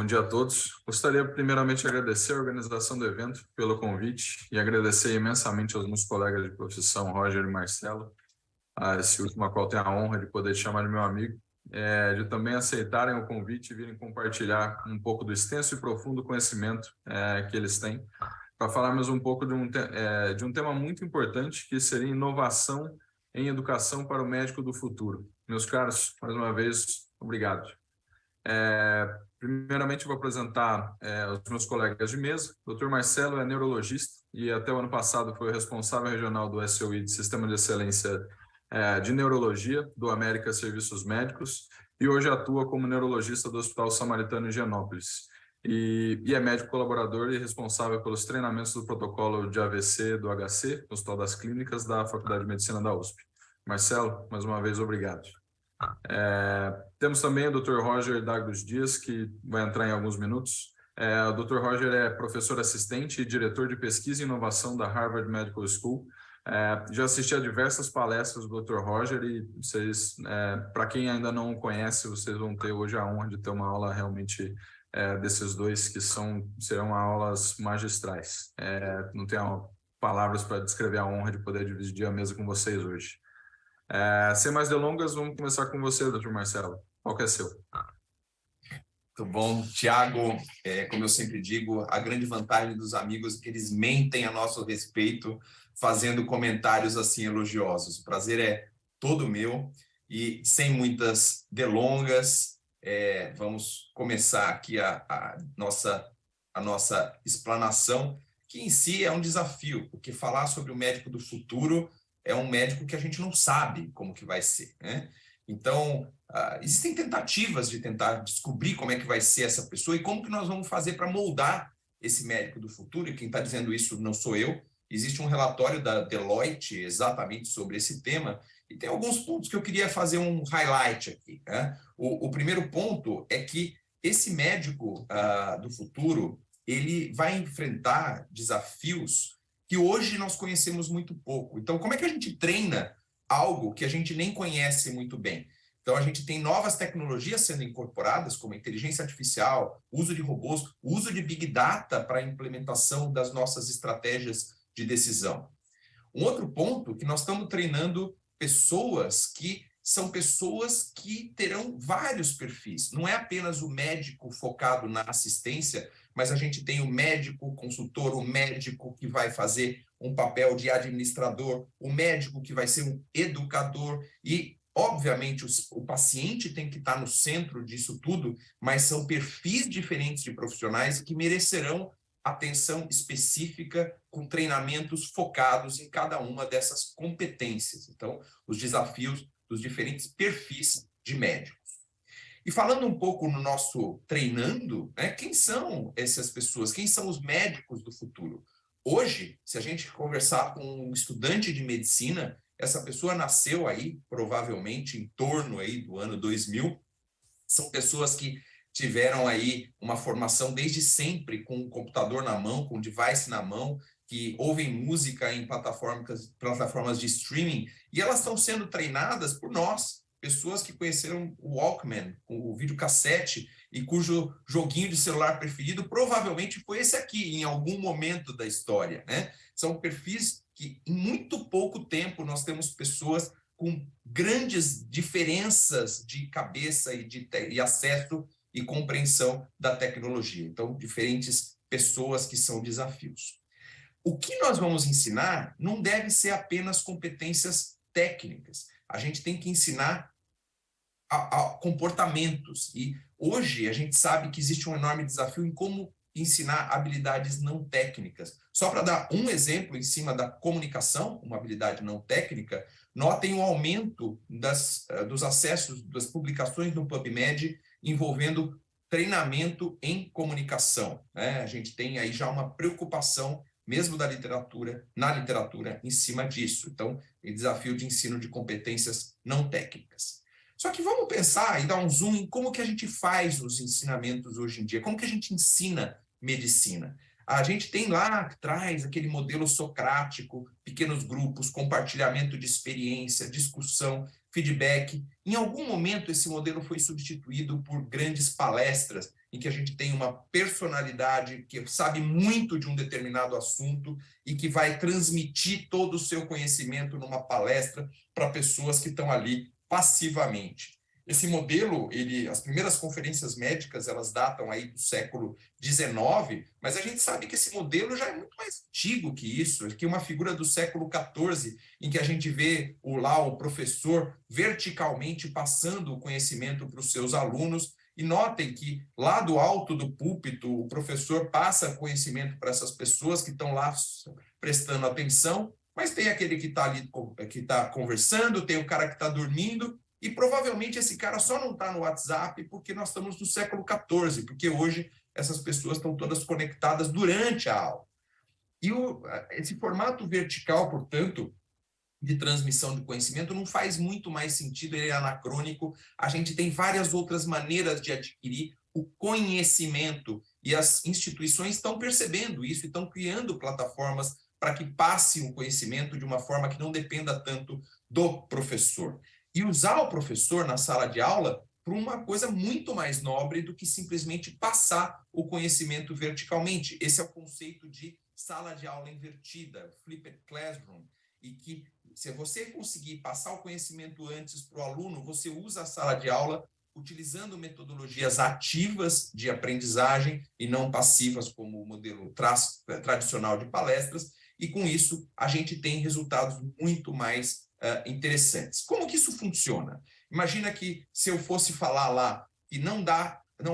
Bom dia a todos. Gostaria primeiramente de agradecer a organização do evento pelo convite e agradecer imensamente aos meus colegas de profissão, Roger e Marcelo, a esse último a qual tenho a honra de poder chamar de meu amigo, de também aceitarem o convite e virem compartilhar um pouco do extenso e profundo conhecimento que eles têm, para falarmos um pouco de um tema muito importante, que seria inovação em educação para o médico do futuro. Meus caros, mais uma vez, obrigado. Primeiramente, vou apresentar os meus colegas de mesa. O Dr. Marcelo é neurologista e até o ano passado foi o responsável regional do SOI, de Sistema de Excelência de Neurologia, do América Serviços Médicos, e hoje atua como neurologista do Hospital Samaritano em Higienópolis. E é médico colaborador e responsável pelos treinamentos do protocolo de AVC do HC, no Hospital das Clínicas, da Faculdade de Medicina da USP. Marcelo, mais uma vez, obrigado. Temos também o Dr. Roger Douglas Dias, que vai entrar em alguns minutos. O Dr. Roger é professor assistente e diretor de pesquisa e inovação da Harvard Medical School. Já assisti a diversas palestras do Dr. Roger e vocês, para quem ainda não o conhece, vocês vão ter hoje a honra de ter uma aula realmente desses dois que serão aulas magistrais. Não tenho palavras para descrever a honra de poder dividir a mesa com vocês hoje. Sem mais delongas, vamos começar com você, Dr. Marcelo. Qual que é seu? Muito bom, Tiago. Como eu sempre digo, a grande vantagem dos amigos é que eles mentem a nosso respeito, fazendo comentários assim elogiosos. O prazer é todo meu e sem muitas delongas, vamos começar aqui a nossa explanação, que em si é um desafio, porque falar sobre o médico do futuro é um médico que a gente não sabe como que vai ser, né? Então, existem tentativas de tentar descobrir como é que vai ser essa pessoa e como que nós vamos fazer para moldar esse médico do futuro, e quem está dizendo isso não sou eu. Existe um relatório da Deloitte exatamente sobre esse tema, e tem alguns pontos que eu queria fazer um highlight aqui, né? O primeiro ponto é que esse médico do futuro, ele vai enfrentar desafios que hoje nós conhecemos muito pouco. Então, como é que a gente treina algo que a gente nem conhece muito bem? Então, a gente tem novas tecnologias sendo incorporadas, como a inteligência artificial, uso de robôs, uso de Big Data para a implementação das nossas estratégias de decisão. Um outro ponto que nós estamos treinando pessoas que são pessoas que terão vários perfis. Não é apenas o médico focado na assistência, mas a gente tem o médico consultor, o médico que vai fazer um papel de administrador, o médico que vai ser um educador e, obviamente, o paciente tem que estar no centro disso tudo, mas são perfis diferentes de profissionais que merecerão atenção específica com treinamentos focados em cada uma dessas competências. Então, os desafios dos diferentes perfis de médicos. E falando um pouco no nosso treinando, né, quem são essas pessoas? Quem são os médicos do futuro? Hoje, se a gente conversar com um estudante de medicina, essa pessoa nasceu aí, provavelmente, em torno aí do ano 2000. São pessoas que tiveram aí uma formação desde sempre com um computador na mão, com um device na mão, que ouvem música em plataformas de streaming, e elas estão sendo treinadas por nós, pessoas que conheceram o Walkman, o videocassete, e cujo joguinho de celular preferido provavelmente foi esse aqui, em algum momento da história, né? São perfis que, em muito pouco tempo, nós temos pessoas com grandes diferenças de cabeça e acesso e compreensão da tecnologia. Então, diferentes pessoas que são desafios. O que nós vamos ensinar não deve ser apenas competências técnicas. A gente tem que ensinar a comportamentos. E hoje a gente sabe que existe um enorme desafio em como ensinar habilidades não técnicas. Só para dar um exemplo em cima da comunicação, uma habilidade não técnica, notem o aumento dos acessos das publicações no PubMed envolvendo treinamento em comunicação, né? A gente tem aí já uma preocupação mesmo na literatura, em cima disso. Então, o desafio de ensino de competências não técnicas. Só que vamos pensar e dar um zoom em como que a gente faz os ensinamentos hoje em dia, como que a gente ensina medicina. A gente tem lá atrás aquele modelo socrático, pequenos grupos, compartilhamento de experiência, discussão, feedback. Em algum momento, esse modelo foi substituído por grandes palestras, em que a gente tem uma personalidade que sabe muito de um determinado assunto e que vai transmitir todo o seu conhecimento numa palestra para pessoas que estão ali passivamente. Esse modelo, as primeiras conferências médicas, elas datam aí do século XIX, mas a gente sabe que esse modelo já é muito mais antigo que isso, que uma figura do século XIV, em que a gente vê lá o professor verticalmente passando o conhecimento para os seus alunos. E notem que lá do alto do púlpito, o professor passa conhecimento para essas pessoas que estão lá prestando atenção, mas tem aquele que está ali, que está conversando, tem o cara que está dormindo, e provavelmente esse cara só não está no WhatsApp porque nós estamos no século XIV, porque hoje essas pessoas estão todas conectadas durante a aula. E esse formato vertical, portanto, de transmissão de conhecimento não faz muito mais sentido, ele é anacrônico. A gente tem várias outras maneiras de adquirir o conhecimento e as instituições estão percebendo isso e estão criando plataformas para que passe o conhecimento de uma forma que não dependa tanto do professor. E usar o professor na sala de aula para uma coisa muito mais nobre do que simplesmente passar o conhecimento verticalmente. Esse é o conceito de sala de aula invertida, flipped classroom, e que se você conseguir passar o conhecimento antes para o aluno, você usa a sala de aula utilizando metodologias ativas de aprendizagem e não passivas, como o modelo tradicional de palestras, e com isso a gente tem resultados muito mais interessantes. Como que isso funciona? Imagina que se eu fosse falar lá que não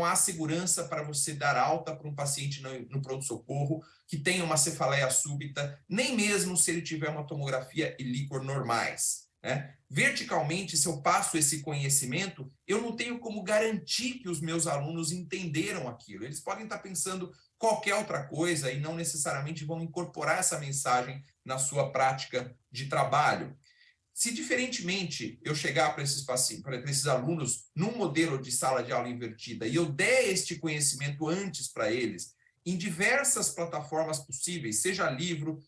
há segurança para você dar alta para um paciente no pronto-socorro que tenha uma cefaleia súbita, nem mesmo se ele tiver uma tomografia e líquor normais. Né? Verticalmente, se eu passo esse conhecimento, eu não tenho como garantir que os meus alunos entenderam aquilo. Eles podem estar pensando qualquer outra coisa e não necessariamente vão incorporar essa mensagem na sua prática de trabalho. Se, diferentemente, eu chegar para esses alunos num modelo de sala de aula invertida e eu der este conhecimento antes para eles, em diversas plataformas possíveis, seja livro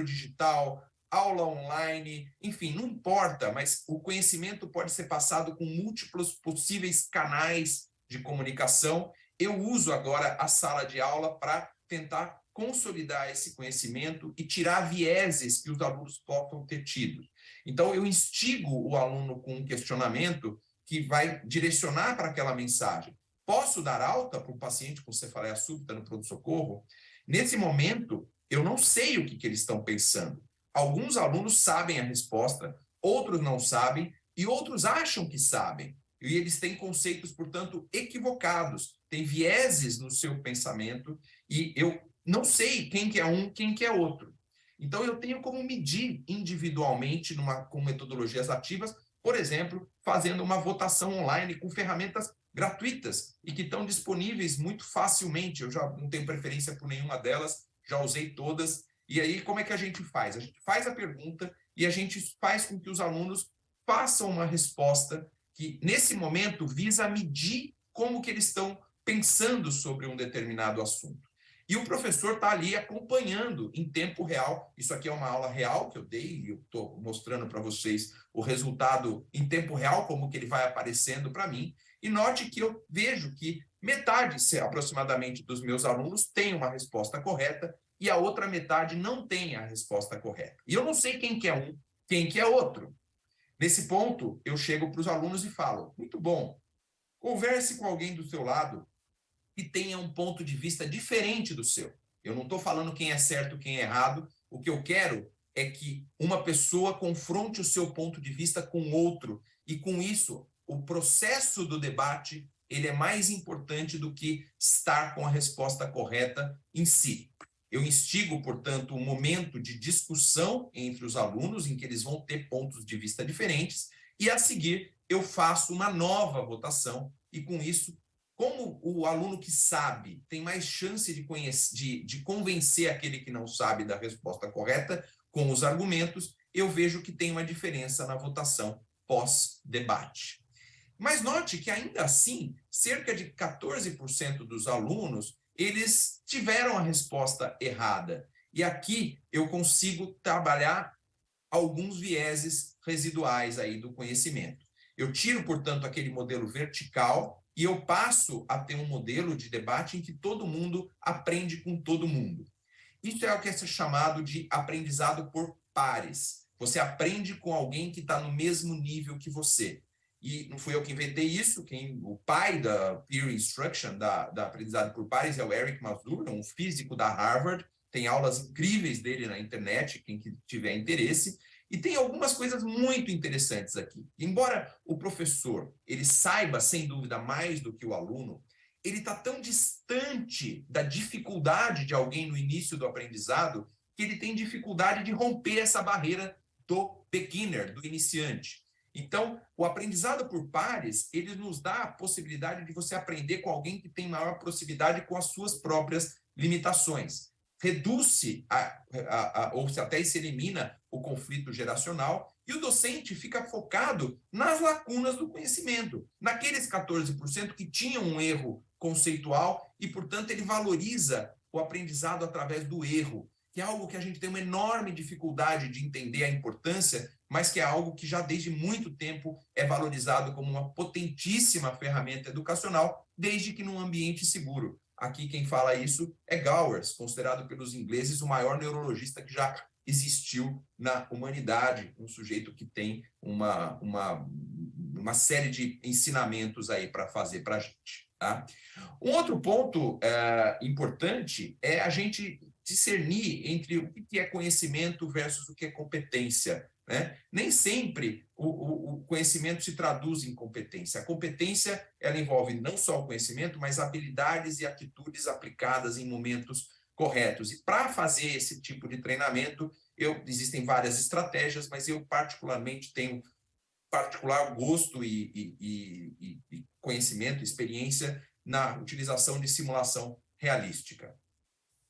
digital, aula online, enfim, não importa, mas o conhecimento pode ser passado com múltiplos possíveis canais de comunicação. Eu uso agora a sala de aula para tentar consolidar esse conhecimento e tirar vieses que os alunos possam ter tido. Então, eu instigo o aluno com um questionamento que vai direcionar para aquela mensagem. Posso dar alta para um paciente com cefaleia súbita no pronto-socorro? Nesse momento, eu não sei o que eles estão pensando. Alguns alunos sabem a resposta, outros não sabem, e outros acham que sabem. E eles têm conceitos, portanto, equivocados, têm vieses no seu pensamento, e eu não sei quem que é um, quem que é outro. Então, eu tenho como medir individualmente com metodologias ativas, por exemplo, fazendo uma votação online com ferramentas gratuitas e que estão disponíveis muito facilmente. Eu já não tenho preferência por nenhuma delas, já usei todas. E aí, como é que a gente faz? A gente faz a pergunta e a gente faz com que os alunos façam uma resposta que, nesse momento, visa medir como que eles estão pensando sobre um determinado assunto. E o professor está ali acompanhando em tempo real. Isso aqui é uma aula real que eu dei, e eu estou mostrando para vocês o resultado em tempo real, como que ele vai aparecendo para mim. E note que eu vejo que metade, aproximadamente, dos meus alunos tem uma resposta correta e a outra metade não tem a resposta correta. E eu não sei quem que é um, quem que é outro. Nesse ponto, eu chego para os alunos e falo, muito bom, converse com alguém do seu lado que tenha um ponto de vista diferente do seu. Eu não estou falando quem é certo, quem é errado. O que eu quero é que uma pessoa confronte o seu ponto de vista com outro. E com isso, o processo do debate ele é mais importante do que estar com a resposta correta em si. Eu instigo, portanto, um momento de discussão entre os alunos, em que eles vão ter pontos de vista diferentes, e a seguir eu faço uma nova votação, e com isso, como o aluno que sabe tem mais chance de convencer aquele que não sabe da resposta correta com os argumentos, eu vejo que tem uma diferença na votação pós-debate. Mas note que, ainda assim, cerca de 14% dos alunos eles tiveram a resposta errada. E aqui eu consigo trabalhar alguns vieses residuais aí do conhecimento. Eu tiro, portanto, aquele modelo vertical e eu passo a ter um modelo de debate em que todo mundo aprende com todo mundo. Isso é o que é chamado de aprendizado por pares. Você aprende com alguém que está no mesmo nível que você. E não fui eu que inventei isso, o pai da Peer Instruction, da aprendizado por pares, é o Eric Mazur, um físico da Harvard. Tem aulas incríveis dele na internet, quem tiver interesse. E tem algumas coisas muito interessantes aqui. Embora o professor ele saiba, sem dúvida, mais do que o aluno, ele está tão distante da dificuldade de alguém no início do aprendizado que ele tem dificuldade de romper essa barreira do beginner, do iniciante. Então, o aprendizado por pares, ele nos dá a possibilidade de você aprender com alguém que tem maior proximidade com as suas próprias limitações. Reduz-se, ou até se elimina o conflito geracional, e o docente fica focado nas lacunas do conhecimento, naqueles 14% que tinham um erro conceitual, e, portanto, ele valoriza o aprendizado através do erro, que é algo que a gente tem uma enorme dificuldade de entender a importância, mas que é algo que já desde muito tempo é valorizado como uma potentíssima ferramenta educacional, desde que num ambiente seguro. Aqui quem fala isso é Gowers, considerado pelos ingleses o maior neurologista que já existiu na humanidade, um sujeito que tem uma série de ensinamentos aí para fazer para a gente. Tá? Um outro ponto importante é a gente discernir entre o que é conhecimento versus o que é competência. Né? Nem sempre o conhecimento se traduz em competência. A competência ela envolve não só o conhecimento, mas habilidades e atitudes aplicadas em momentos corretos. E para fazer esse tipo de treinamento, existem várias estratégias, mas eu particularmente tenho particular gosto e conhecimento, experiência na utilização de simulação realística.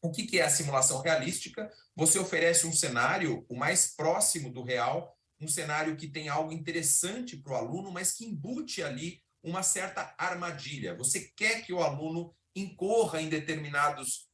O que é a simulação realística? Você oferece um cenário o mais próximo do real, um cenário que tem algo interessante para o aluno, mas que embute ali uma certa armadilha. Você quer que o aluno incorra em determinados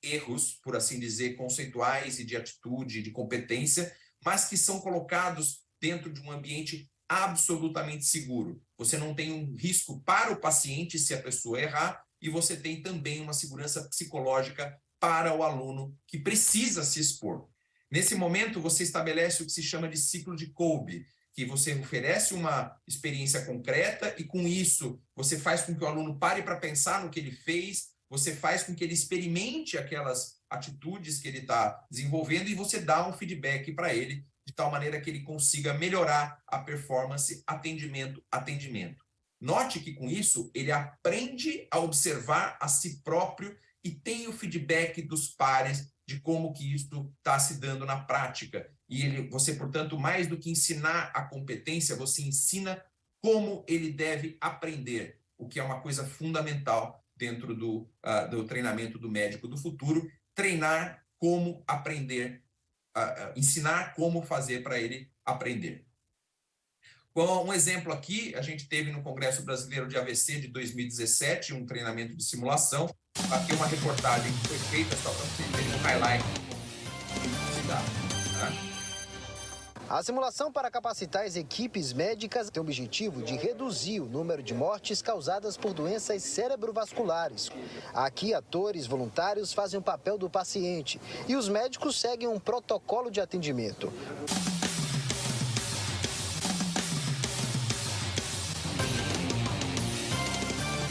erros, por assim dizer, conceituais e de atitude, de competência, mas que são colocados dentro de um ambiente absolutamente seguro. Você não tem um risco para o paciente se a pessoa errar, e você tem também uma segurança psicológica para o aluno que precisa se expor. Nesse momento, você estabelece o que se chama de ciclo de Kolbe, que você oferece uma experiência concreta e, com isso, você faz com que o aluno pare para pensar no que ele fez, você faz com que ele experimente aquelas atitudes que ele está desenvolvendo e você dá um feedback para ele, de tal maneira que ele consiga melhorar a performance atendimento. Note que, com isso, ele aprende a observar a si próprio e tem o feedback dos pares de como que isso está se dando na prática. E você, portanto, mais do que ensinar a competência, você ensina como ele deve aprender, o que é uma coisa fundamental dentro do treinamento do médico do futuro, treinar como aprender, ensinar como fazer para ele aprender. Um exemplo aqui, a gente teve no Congresso Brasileiro de AVC de 2017, um treinamento de simulação. Aqui uma reportagem que foi feita só para vocês terem um highlight de dados. A simulação para capacitar as equipes médicas tem o objetivo de reduzir o número de mortes causadas por doenças cerebrovasculares. Aqui, atores voluntários fazem o papel do paciente e os médicos seguem um protocolo de atendimento.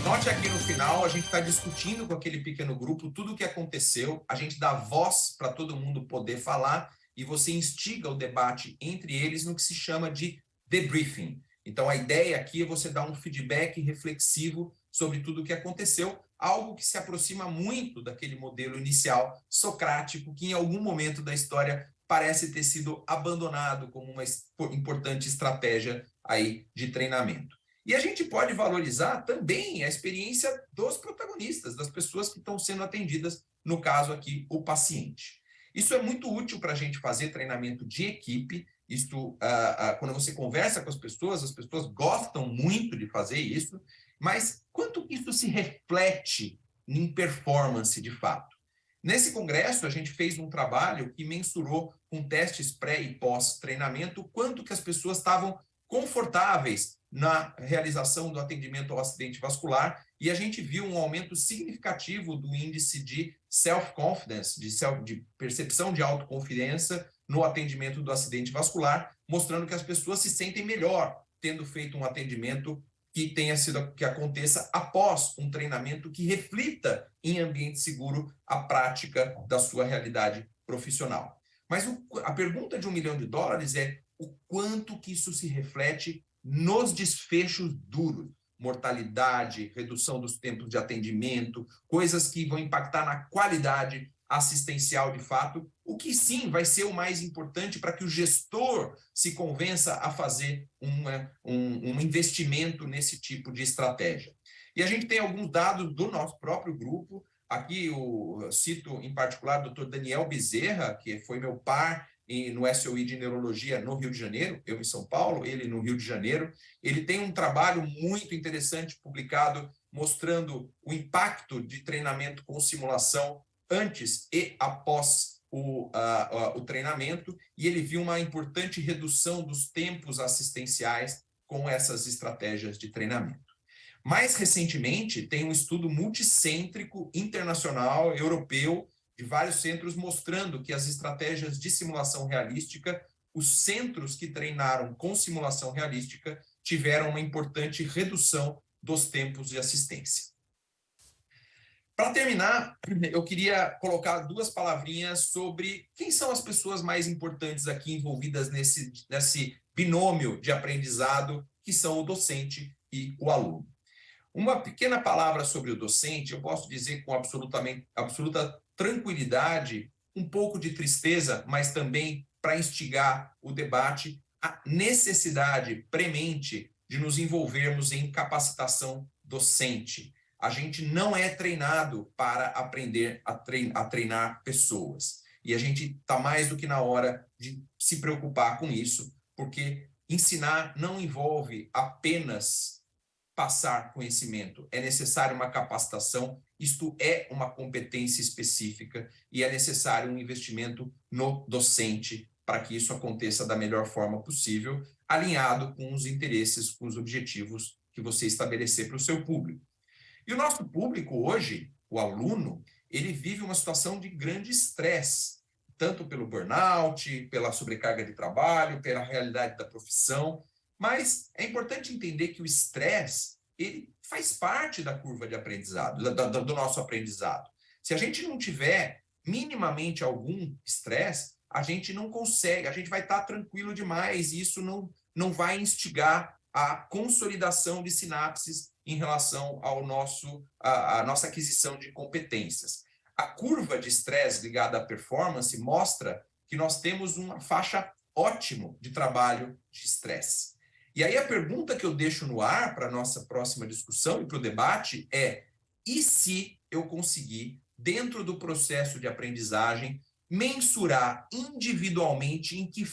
Note aqui no final, a gente está discutindo com aquele pequeno grupo tudo o que aconteceu, a gente dá voz para todo mundo poder falar e você instiga o debate entre eles no que se chama de debriefing. Então, a ideia aqui é você dar um feedback reflexivo sobre tudo o que aconteceu, algo que se aproxima muito daquele modelo inicial socrático que em algum momento da história parece ter sido abandonado como uma importante estratégia aí de treinamento. E a gente pode valorizar também a experiência dos protagonistas, das pessoas que estão sendo atendidas, no caso aqui, o paciente. Isso é muito útil para a gente fazer treinamento de equipe. Quando você conversa com as pessoas gostam muito de fazer isso, mas quanto isso se reflete em performance de fato. Nesse congresso, a gente fez um trabalho que mensurou com testes pré e pós-treinamento quanto que as pessoas estavam confortáveis na realização do atendimento ao acidente vascular, e a gente viu um aumento significativo do índice de self-confidence, de percepção de autoconfiança no atendimento do acidente vascular, mostrando que as pessoas se sentem melhor tendo feito um atendimento que aconteça após um treinamento que reflita em ambiente seguro a prática da sua realidade profissional. Mas a pergunta de $1 milhão é o quanto que isso se reflete nos desfechos duros, mortalidade, redução dos tempos de atendimento, coisas que vão impactar na qualidade assistencial de fato, o que sim vai ser o mais importante para que o gestor se convença a fazer um investimento nesse tipo de estratégia. E a gente tem alguns dados do nosso próprio grupo. Aqui eu cito em particular o Dr. Daniel Bezerra, que foi meu par no SOI de Neurologia no Rio de Janeiro, eu em São Paulo, ele no Rio de Janeiro. Ele tem um trabalho muito interessante publicado mostrando o impacto de treinamento com simulação antes e após o treinamento, e ele viu uma importante redução dos tempos assistenciais com essas estratégias de treinamento. Mais recentemente, tem um estudo multicêntrico, internacional, europeu, de vários centros, mostrando que as estratégias de simulação realística, os centros que treinaram com simulação realística, tiveram uma importante redução dos tempos de assistência. Para terminar, eu queria colocar 2 palavrinhas sobre quem são as pessoas mais importantes aqui envolvidas nesse binômio de aprendizado, que são o docente e o aluno. Uma pequena palavra sobre o docente, eu posso dizer com absoluta tranquilidade, um pouco de tristeza, mas também para instigar o debate, a necessidade premente de nos envolvermos em capacitação docente. A gente não é treinado para aprender a treinar pessoas. E a gente está mais do que na hora de se preocupar com isso, porque ensinar não envolve apenas passar conhecimento. É necessário uma capacitação, isto é uma competência específica, e é necessário um investimento no docente para que isso aconteça da melhor forma possível, alinhado com os interesses, com os objetivos que você estabelecer para o seu público. E o nosso público hoje, o aluno, ele vive uma situação de grande estresse, tanto pelo burnout, pela sobrecarga de trabalho, pela realidade da profissão, mas é importante entender que o estresse, ele faz parte da curva de aprendizado, do nosso aprendizado. Se a gente não tiver minimamente algum estresse, a gente não consegue, a gente vai estar tranquilo demais, e isso não vai instigar a consolidação de sinapses em relação à nossa aquisição de competências. A curva de estresse ligada à performance mostra que nós temos uma faixa ótima de trabalho de estresse. E aí a pergunta que eu deixo no ar para a nossa próxima discussão e para o debate é: e se eu conseguir, dentro do processo de aprendizagem, mensurar individualmente em que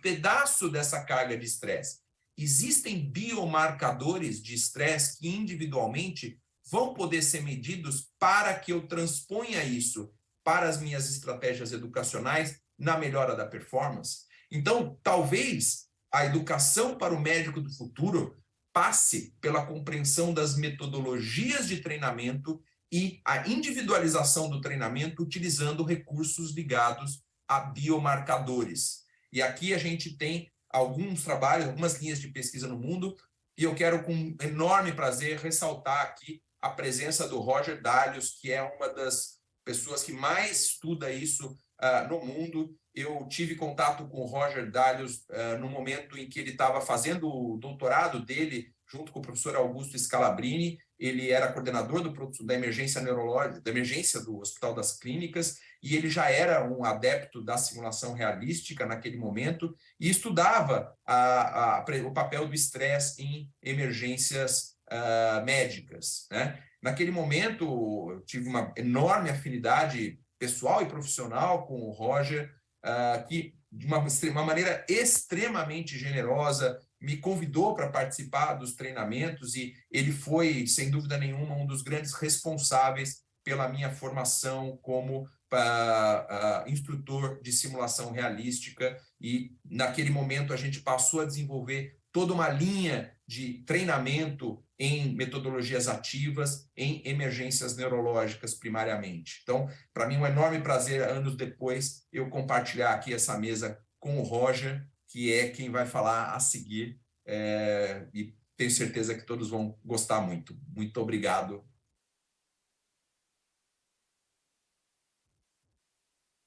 pedaço dessa carga de estresse existem biomarcadores de estresse que individualmente vão poder ser medidos para que eu transponha isso para as minhas estratégias educacionais na melhora da performance? Então, talvez a educação para o médico do futuro passe pela compreensão das metodologias de treinamento e a individualização do treinamento utilizando recursos ligados a biomarcadores. E aqui a gente tem alguns trabalhos, algumas linhas de pesquisa no mundo, e eu quero com enorme prazer ressaltar aqui a presença do Roger Dallius, que é uma das pessoas que mais estuda isso no mundo. Eu tive contato com o Roger Dallius no momento em que ele estava fazendo o doutorado dele, junto com o professor Augusto Scalabrini. Ele era coordenador da emergência neurológica, da emergência do Hospital das Clínicas, e ele já era um adepto da simulação realística naquele momento e estudava o papel do estresse em emergências médicas, né? Naquele momento, eu tive uma enorme afinidade pessoal e profissional com o Roger, que de uma maneira extremamente generosa me convidou para participar dos treinamentos, e ele foi, sem dúvida nenhuma, um dos grandes responsáveis pela minha formação como instrutor de simulação realística, e naquele momento a gente passou a desenvolver toda uma linha de treinamento em metodologias ativas, em emergências neurológicas primariamente. Então, para mim é um enorme prazer, anos depois, eu compartilhar aqui essa mesa com o Roger, que é quem vai falar a seguir, e tenho certeza que todos vão gostar muito. Muito obrigado.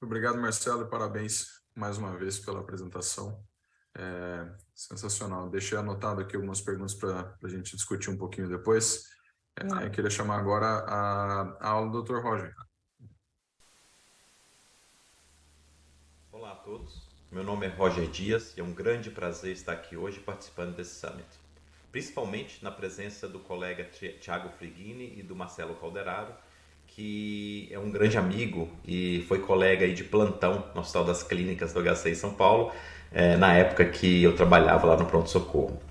Obrigado, Marcelo, e parabéns mais uma vez pela apresentação. Sensacional. Deixei anotado aqui algumas perguntas para a gente discutir um pouquinho depois. Queria chamar agora a aula do Dr. Roger. Olá a todos, meu nome é Roger Dias e é um grande prazer estar aqui hoje participando desse summit, principalmente na presença do colega Thiago Friggini e do Marcelo Calderaro, que é um grande amigo e foi colega aí de plantão no Hospital das Clínicas do HC em São Paulo, na época que eu trabalhava lá no pronto-socorro.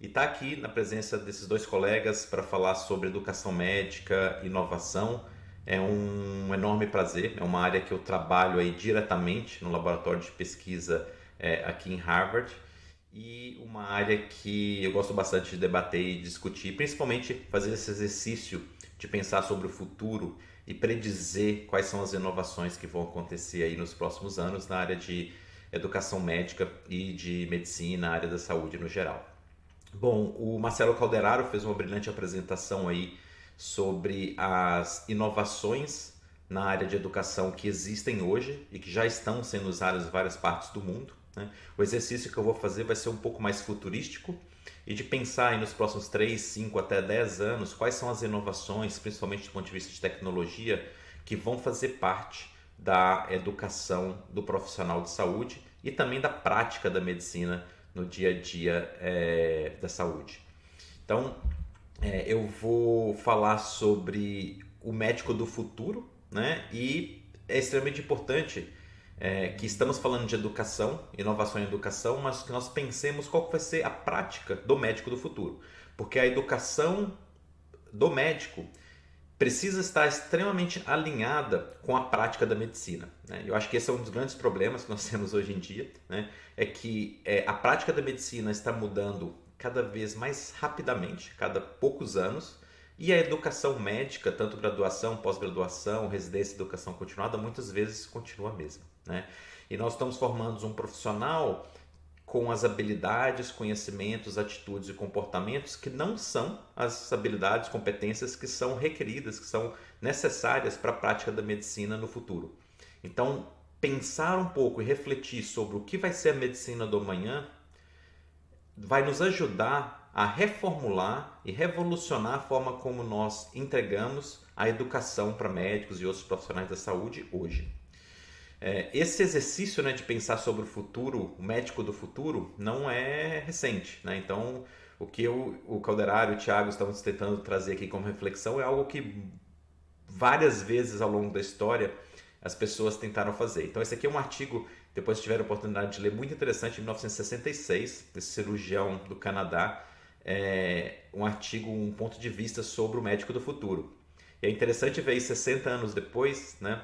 E está aqui na presença desses dois colegas para falar sobre educação médica, inovação. É um enorme prazer, é uma área que eu trabalho aí diretamente no laboratório de pesquisa aqui em Harvard, e uma área que eu gosto bastante de debater e discutir, principalmente fazer esse exercício de pensar sobre o futuro e predizer quais são as inovações que vão acontecer aí nos próximos anos na área de educação médica e de medicina, na área da saúde no geral. Bom, o Marcelo Calderaro fez uma brilhante apresentação aí sobre as inovações na área de educação que existem hoje e que já estão sendo usadas em várias partes do mundo, né? O exercício que eu vou fazer vai ser um pouco mais futurístico e de pensar aí nos próximos 3, 5 até 10 anos quais são as inovações, principalmente do ponto de vista de tecnologia, que vão fazer parte da educação do profissional de saúde e também da prática da medicina no dia a dia da saúde. Então, eu vou falar sobre o médico do futuro, né? E é extremamente importante que estamos falando de educação, inovação em educação, mas que nós pensemos qual vai ser a prática do médico do futuro. Porque a educação do médico precisa estar extremamente alinhada com a prática da medicina, né? Eu acho que esse é um dos grandes problemas que nós temos hoje em dia, né? É que a prática da medicina está mudando cada vez mais rapidamente, cada poucos anos, e a educação médica, tanto graduação, pós-graduação, residência e educação continuada, muitas vezes continua a mesma, né? E nós estamos formando um profissional com as habilidades, conhecimentos, atitudes e comportamentos que não são as habilidades, competências que são requeridas, que são necessárias para a prática da medicina no futuro. Então, pensar um pouco e refletir sobre o que vai ser a medicina do amanhã vai nos ajudar a reformular e revolucionar a forma como nós entregamos a educação para médicos e outros profissionais da saúde hoje. Esse exercício, né, de pensar sobre o futuro, o médico do futuro, não é recente, né? Então, o que o Calderaro e o Thiago estamos tentando trazer aqui como reflexão é algo que várias vezes ao longo da história as pessoas tentaram fazer. Então, esse aqui é um artigo, depois tiveram a oportunidade de ler, muito interessante, de 1966, desse cirurgião do Canadá, um artigo, um ponto de vista sobre o médico do futuro. E é interessante ver 60 anos depois, né,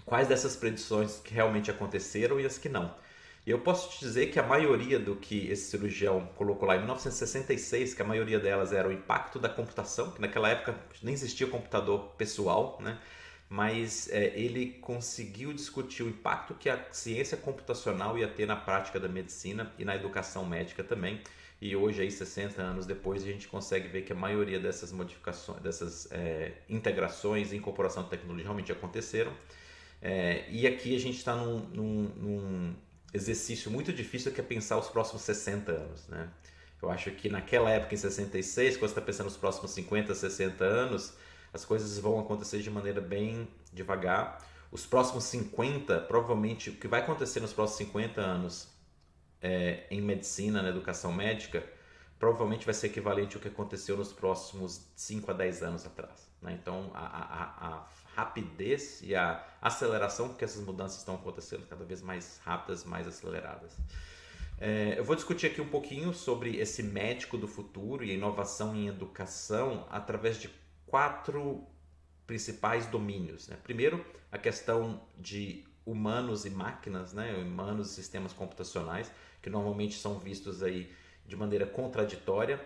quais dessas predições que realmente aconteceram e as que não. E eu posso te dizer que a maioria do que esse cirurgião colocou lá em 1966, que a maioria delas era o impacto da computação, que naquela época nem existia computador pessoal, né? Mas ele conseguiu discutir o impacto que a ciência computacional ia ter na prática da medicina e na educação médica também. E hoje, aí, 60 anos depois, a gente consegue ver que a maioria dessas modificações, dessas integrações e incorporação de tecnologia realmente aconteceram. E aqui a gente está num exercício muito difícil, que é pensar os próximos 60 anos, né? Eu acho que naquela época, em 66, quando você está pensando nos próximos 50, 60 anos, as coisas vão acontecer de maneira bem devagar. Os próximos 50, provavelmente, o que vai acontecer nos próximos 50 anos em medicina, na educação médica, provavelmente vai ser equivalente ao que aconteceu nos próximos 5 a 10 anos atrás, né? Então, a rapidez e a aceleração com que essas mudanças estão acontecendo cada vez mais rápidas, mais aceleradas. Eu vou discutir aqui um pouquinho sobre esse médico do futuro e a inovação em educação através de 4 principais domínios, né? Primeiro, a questão de humanos e máquinas, né? Humanos e sistemas computacionais, que normalmente são vistos aí de maneira contraditória,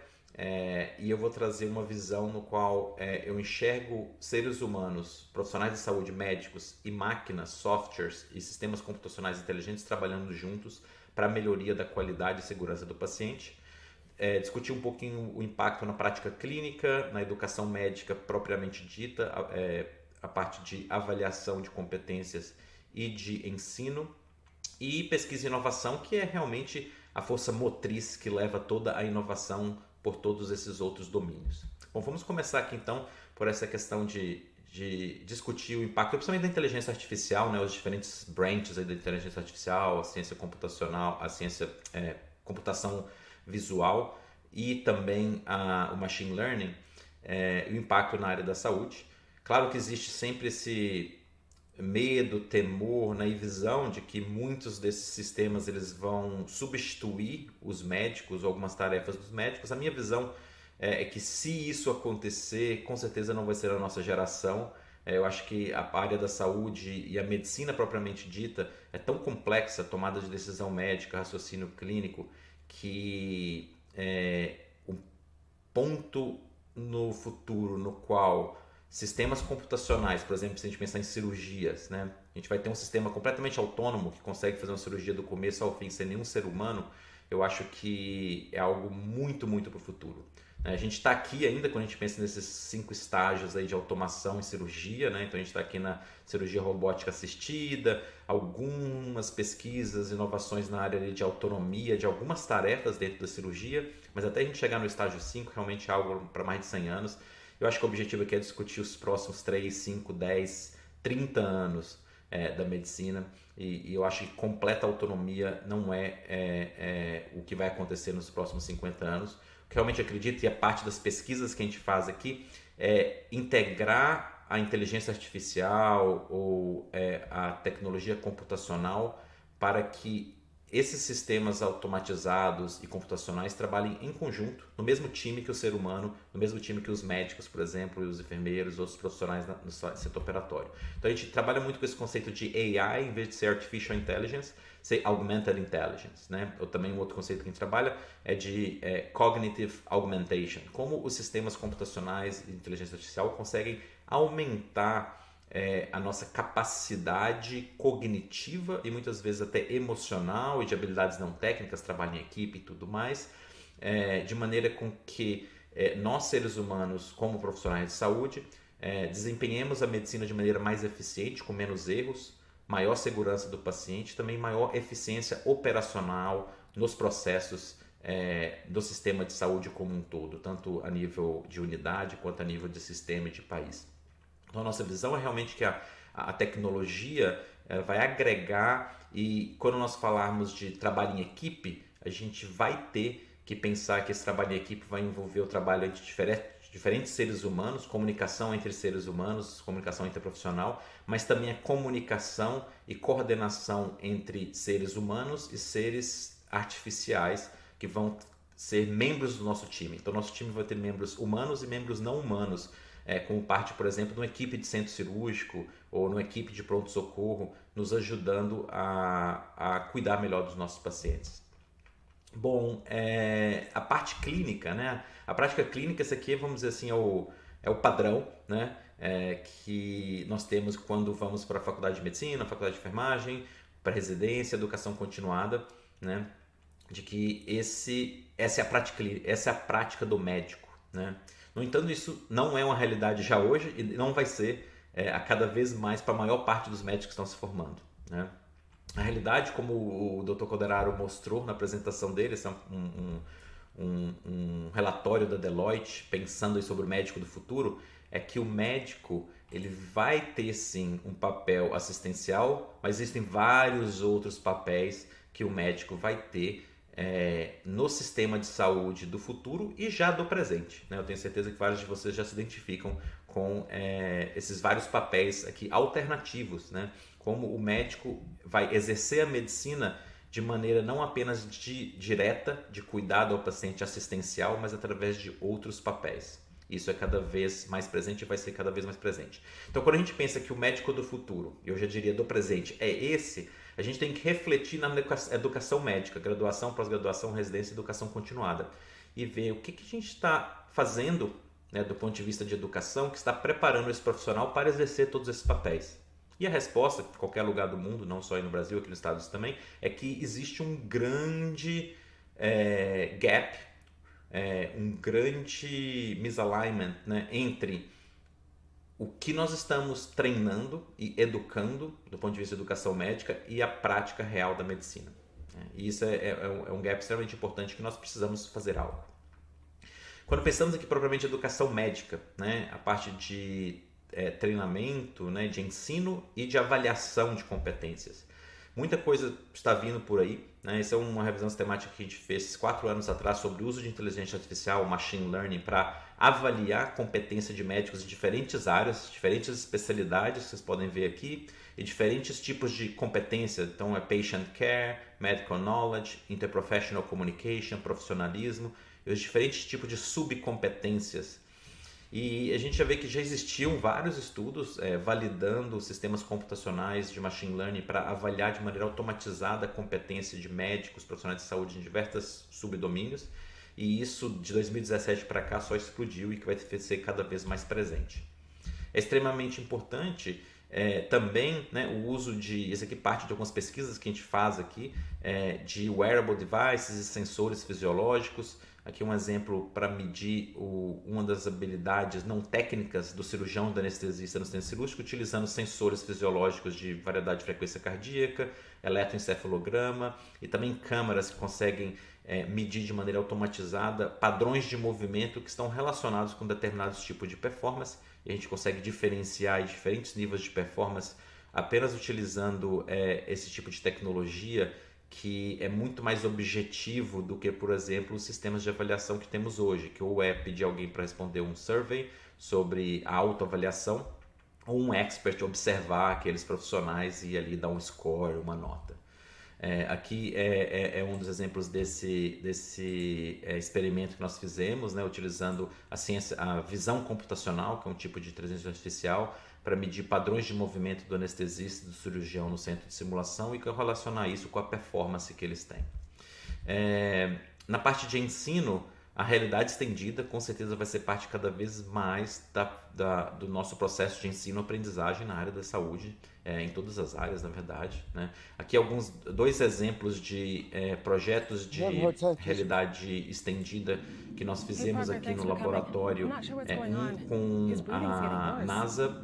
e eu vou trazer uma visão no qual eu enxergo seres humanos, profissionais de saúde, médicos e máquinas, softwares e sistemas computacionais inteligentes trabalhando juntos para a melhoria da qualidade e segurança do paciente. Discutir um pouquinho o impacto na prática clínica, na educação médica propriamente dita, a parte de avaliação de competências e de ensino, e pesquisa e inovação, que é realmente a força motriz que leva toda a inovação por todos esses outros domínios. Bom, vamos começar aqui então por essa questão de discutir o impacto, principalmente da inteligência artificial, né, os diferentes branches aí da inteligência artificial, a ciência computacional, a ciência computação visual e também o machine learning, o impacto na área da saúde. Claro que existe sempre esse medo, temor, né, e visão de que muitos desses sistemas eles vão substituir os médicos ou algumas tarefas dos médicos. A minha visão é que se isso acontecer, com certeza não vai ser a nossa geração. Eu acho que a área da saúde e a medicina propriamente dita é tão complexa, a tomada de decisão médica, raciocínio clínico, que um ponto no futuro no qual sistemas computacionais, por exemplo, se a gente pensar em cirurgias, né? A gente vai ter um sistema completamente autônomo que consegue fazer uma cirurgia do começo ao fim sem nenhum ser humano. Eu acho que é algo muito, muito para o futuro. A gente está aqui ainda quando a gente pensa nesses 5 estágios aí de automação em cirurgia, né? Então a gente está aqui na cirurgia robótica assistida, algumas pesquisas, inovações na área de autonomia de algumas tarefas dentro da cirurgia, mas até a gente chegar no estágio 5, realmente é algo para mais de 100 anos. Eu acho que o objetivo aqui é discutir os próximos 3, 5, 10, 30 anos da medicina, e eu acho que completa autonomia não é o que vai acontecer nos próximos 50 anos. O que realmente acredito, e é parte das pesquisas que a gente faz aqui, é integrar a inteligência artificial ou a tecnologia computacional para que esses sistemas automatizados e computacionais trabalhem em conjunto, no mesmo time que o ser humano, no mesmo time que os médicos, por exemplo, e os enfermeiros, outros profissionais no setor operatório. Então a gente trabalha muito com esse conceito de AI, em vez de ser Artificial Intelligence, ser Augmented Intelligence, né? Ou também um outro conceito que a gente trabalha é de Cognitive Augmentation, como os sistemas computacionais e inteligência artificial conseguem aumentar a nossa capacidade cognitiva e muitas vezes até emocional e de habilidades não técnicas, trabalho em equipe e tudo mais, de maneira com que nós seres humanos, como profissionais de saúde, desempenhemos a medicina de maneira mais eficiente, com menos erros, maior segurança do paciente, também maior eficiência operacional nos processos do sistema de saúde como um todo, tanto a nível de unidade quanto a nível de sistema e de país. Então a nossa visão é realmente que a tecnologia vai agregar, e quando nós falarmos de trabalho em equipe, a gente vai ter que pensar que esse trabalho em equipe vai envolver o trabalho entre diferentes seres humanos, comunicação entre seres humanos, comunicação interprofissional, mas também a comunicação e coordenação entre seres humanos e seres artificiais que vão ser membros do nosso time. Então nosso time vai ter membros humanos e membros não humanos, como parte, por exemplo, de uma equipe de centro cirúrgico ou numa equipe de pronto-socorro, nos ajudando a cuidar melhor dos nossos pacientes. Bom, a parte clínica, né? A prática clínica, esse aqui, vamos dizer assim, é o padrão, né? Que nós temos quando vamos para a faculdade de medicina, faculdade de enfermagem, para residência, educação continuada, né? De que essa é a prática do médico, né? No entanto, isso não é uma realidade já hoje e não vai ser a cada vez mais para a maior parte dos médicos que estão se formando, né? A realidade, como o Dr. Coderaro mostrou na apresentação dele, esse é um relatório da Deloitte pensando sobre o médico do futuro, é que o médico ele vai ter sim um papel assistencial, mas existem vários outros papéis que o médico vai ter no sistema de saúde do futuro e já do presente, né? Eu tenho certeza que vários de vocês já se identificam com esses vários papéis aqui alternativos, né? Como o médico vai exercer a medicina de maneira não apenas direta, de cuidado ao paciente assistencial, mas através de outros papéis. Isso é cada vez mais presente e vai ser cada vez mais presente. Então, quando a gente pensa que o médico do futuro, eu já diria do presente, é esse, a gente tem que refletir na educação médica, graduação, pós-graduação, residência e educação continuada. E ver o que a gente está fazendo, né, do ponto de vista de educação, que está preparando esse profissional para exercer todos esses papéis. E a resposta, em qualquer lugar do mundo, não só aí no Brasil, aqui nos Estados Unidos também, é que existe um grande gap, um grande misalignment, né, entre o que nós estamos treinando e educando, do ponto de vista de educação médica, e a prática real da medicina. E isso é um gap extremamente importante que nós precisamos fazer algo. Quando pensamos aqui propriamente em educação médica, né, a parte de treinamento, né, de ensino e de avaliação de competências. Muita coisa está vindo por aí, né? Essa é uma revisão sistemática que a gente fez 4 anos atrás sobre o uso de inteligência artificial, machine learning, para avaliar a competência de médicos em diferentes áreas, diferentes especialidades, vocês podem ver aqui, e diferentes tipos de competência. Então, é patient care, medical knowledge, interprofessional communication, profissionalismo, e os diferentes tipos de subcompetências. E a gente já vê que já existiam vários estudos validando sistemas computacionais de machine learning para avaliar de maneira automatizada a competência de médicos, profissionais de saúde em diversos subdomínios. E isso de 2017 para cá só explodiu e que vai ser cada vez mais presente. É extremamente importante também, né, o uso de, isso aqui parte de algumas pesquisas que a gente faz aqui, de wearable devices e sensores fisiológicos. Aqui um exemplo para medir uma das habilidades não técnicas do cirurgião, do anestesista no centro cirúrgico, utilizando sensores fisiológicos de variedade de frequência cardíaca, eletroencefalograma e também câmeras que conseguem medir de maneira automatizada padrões de movimento que estão relacionados com determinados tipos de performance. E a gente consegue diferenciar diferentes níveis de performance apenas utilizando esse tipo de tecnologia, que é muito mais objetivo do que, por exemplo, os sistemas de avaliação que temos hoje, que ou é pedir alguém para responder um survey sobre a autoavaliação, ou um expert observar aqueles profissionais e ali dar um score, uma nota. Aqui é um dos exemplos desse experimento que nós fizemos, né, utilizando a visão computacional, que é um tipo de inteligência artificial, para medir padrões de movimento do anestesista e do cirurgião no centro de simulação e relacionar isso com a performance que eles têm. Na parte de ensino, a realidade estendida com certeza vai ser parte cada vez mais do nosso processo de ensino-aprendizagem na área da saúde, em todas as áreas, na verdade, né? Aqui dois exemplos de projetos de realidade estendida que nós fizemos aqui no laboratório, um com a NASA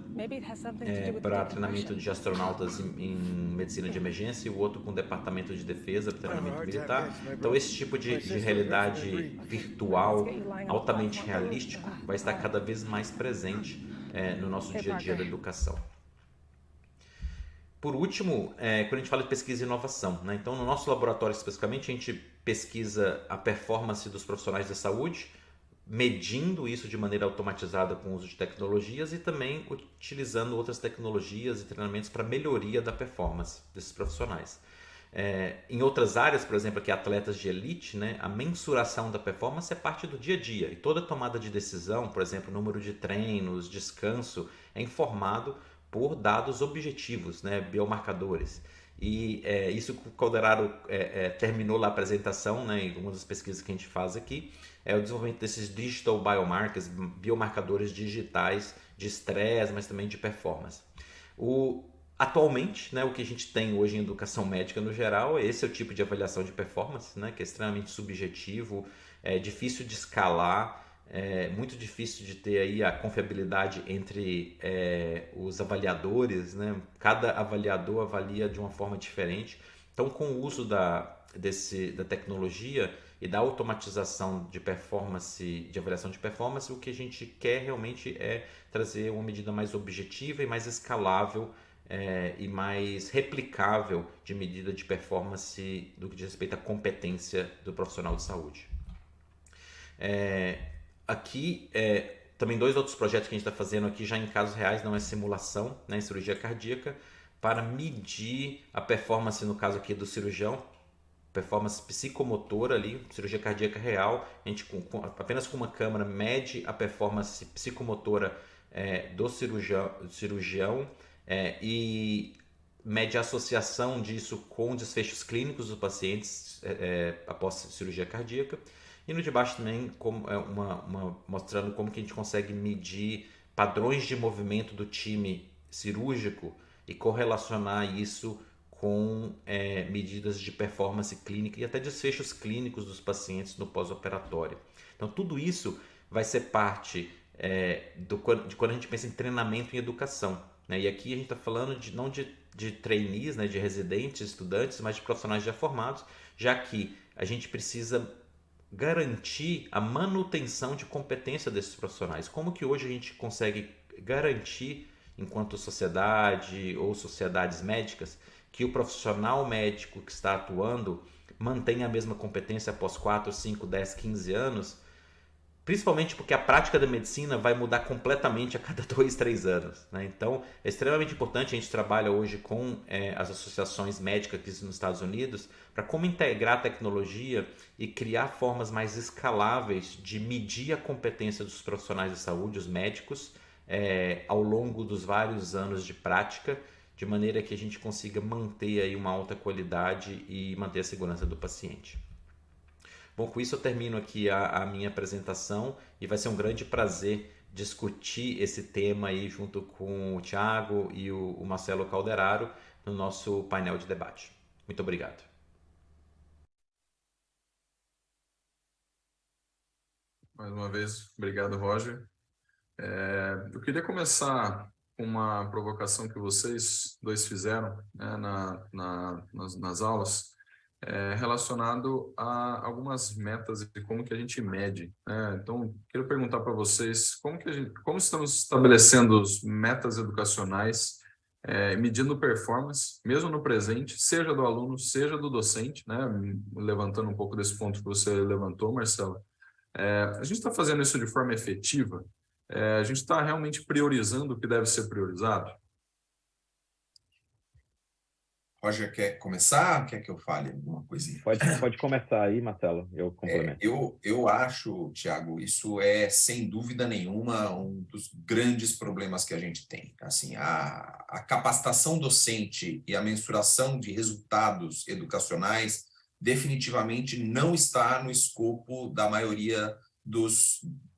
para treinamento de astronautas em medicina de emergência e o outro com o Departamento de Defesa para treinamento militar. Então esse tipo de realidade virtual altamente realístico vai estar cada vez mais presente no nosso dia a dia da educação. Por último, quando a gente fala de pesquisa e inovação, né? Então no nosso laboratório especificamente a gente pesquisa a performance dos profissionais da saúde, medindo isso de maneira automatizada com o uso de tecnologias e também utilizando outras tecnologias e treinamentos para melhoria da performance desses profissionais. Em outras áreas, por exemplo, aqui atletas de elite, né, a mensuração da performance é parte do dia a dia e toda tomada de decisão, por exemplo, número de treinos, descanso, é informado por dados objetivos, né, biomarcadores. E isso que o Calderaro terminou lá a apresentação, né, em uma das pesquisas que a gente faz aqui, é o desenvolvimento desses digital biomarkers, biomarcadores digitais de estresse, mas também de performance. Atualmente, né, o que a gente tem hoje em educação médica no geral, esse é o tipo de avaliação de performance, né, que é extremamente subjetivo, é difícil de escalar, é muito difícil de ter aí a confiabilidade entre os avaliadores, né? Cada avaliador avalia de uma forma diferente. Então, com o uso da tecnologia e da automatização de performance, de avaliação de performance, o que a gente quer realmente é trazer uma medida mais objetiva e mais escalável e mais replicável de medida de performance do que diz respeito à competência do profissional de saúde. Aqui, também 2 outros projetos que a gente está fazendo aqui já em casos reais, não é simulação, né, em cirurgia cardíaca, para medir a performance, no caso aqui do cirurgião, performance psicomotora ali, cirurgia cardíaca real, a gente apenas com uma câmera mede a performance psicomotora do cirurgião e mede a associação disso com desfechos clínicos dos pacientes após cirurgia cardíaca. E no de baixo também mostrando como que a gente consegue medir padrões de movimento do time cirúrgico e correlacionar isso com medidas de performance clínica e até desfechos clínicos dos pacientes no pós-operatório. Então tudo isso vai ser parte de quando a gente pensa em treinamento e educação, né? E aqui a gente está falando não de trainees, né, de residentes, estudantes, mas de profissionais já formados, já que a gente precisa garantir a manutenção de competência desses profissionais. Como que hoje a gente consegue garantir, enquanto sociedade ou sociedades médicas, que o profissional médico que está atuando mantenha a mesma competência após 4, 5, 10, 15 anos, principalmente porque a prática da medicina vai mudar completamente a cada 2, 3 anos, né? Então, é extremamente importante, a gente trabalha hoje com as associações médicas aqui nos Estados Unidos para como integrar a tecnologia e criar formas mais escaláveis de medir a competência dos profissionais de saúde, os médicos, ao longo dos vários anos de prática, de maneira que a gente consiga manter aí uma alta qualidade e manter a segurança do paciente. Bom, com isso eu termino aqui a minha apresentação e vai ser um grande prazer discutir esse tema aí junto com o Thiago e o Marcelo Calderaro no nosso painel de debate. Muito obrigado. Mais uma vez, obrigado, Roger. Eu queria começar com uma provocação que vocês dois fizeram, né, nas aulas, relacionado a algumas metas e como que a gente mede, né? Então, quero perguntar para vocês como estamos estabelecendo as metas educacionais, medindo performance, mesmo no presente, seja do aluno, seja do docente, né? Levantando um pouco desse ponto que você levantou, Marcelo. A gente está fazendo isso de forma efetiva? A gente está realmente priorizando o que deve ser priorizado? Roger, quer começar? Quer que eu fale alguma coisinha? Pode começar aí, Marcelo, eu complemento. Eu acho, Thiago, isso é, sem dúvida nenhuma, um dos grandes problemas que a gente tem. Assim, a capacitação docente e a mensuração de resultados educacionais definitivamente não está no escopo da maioria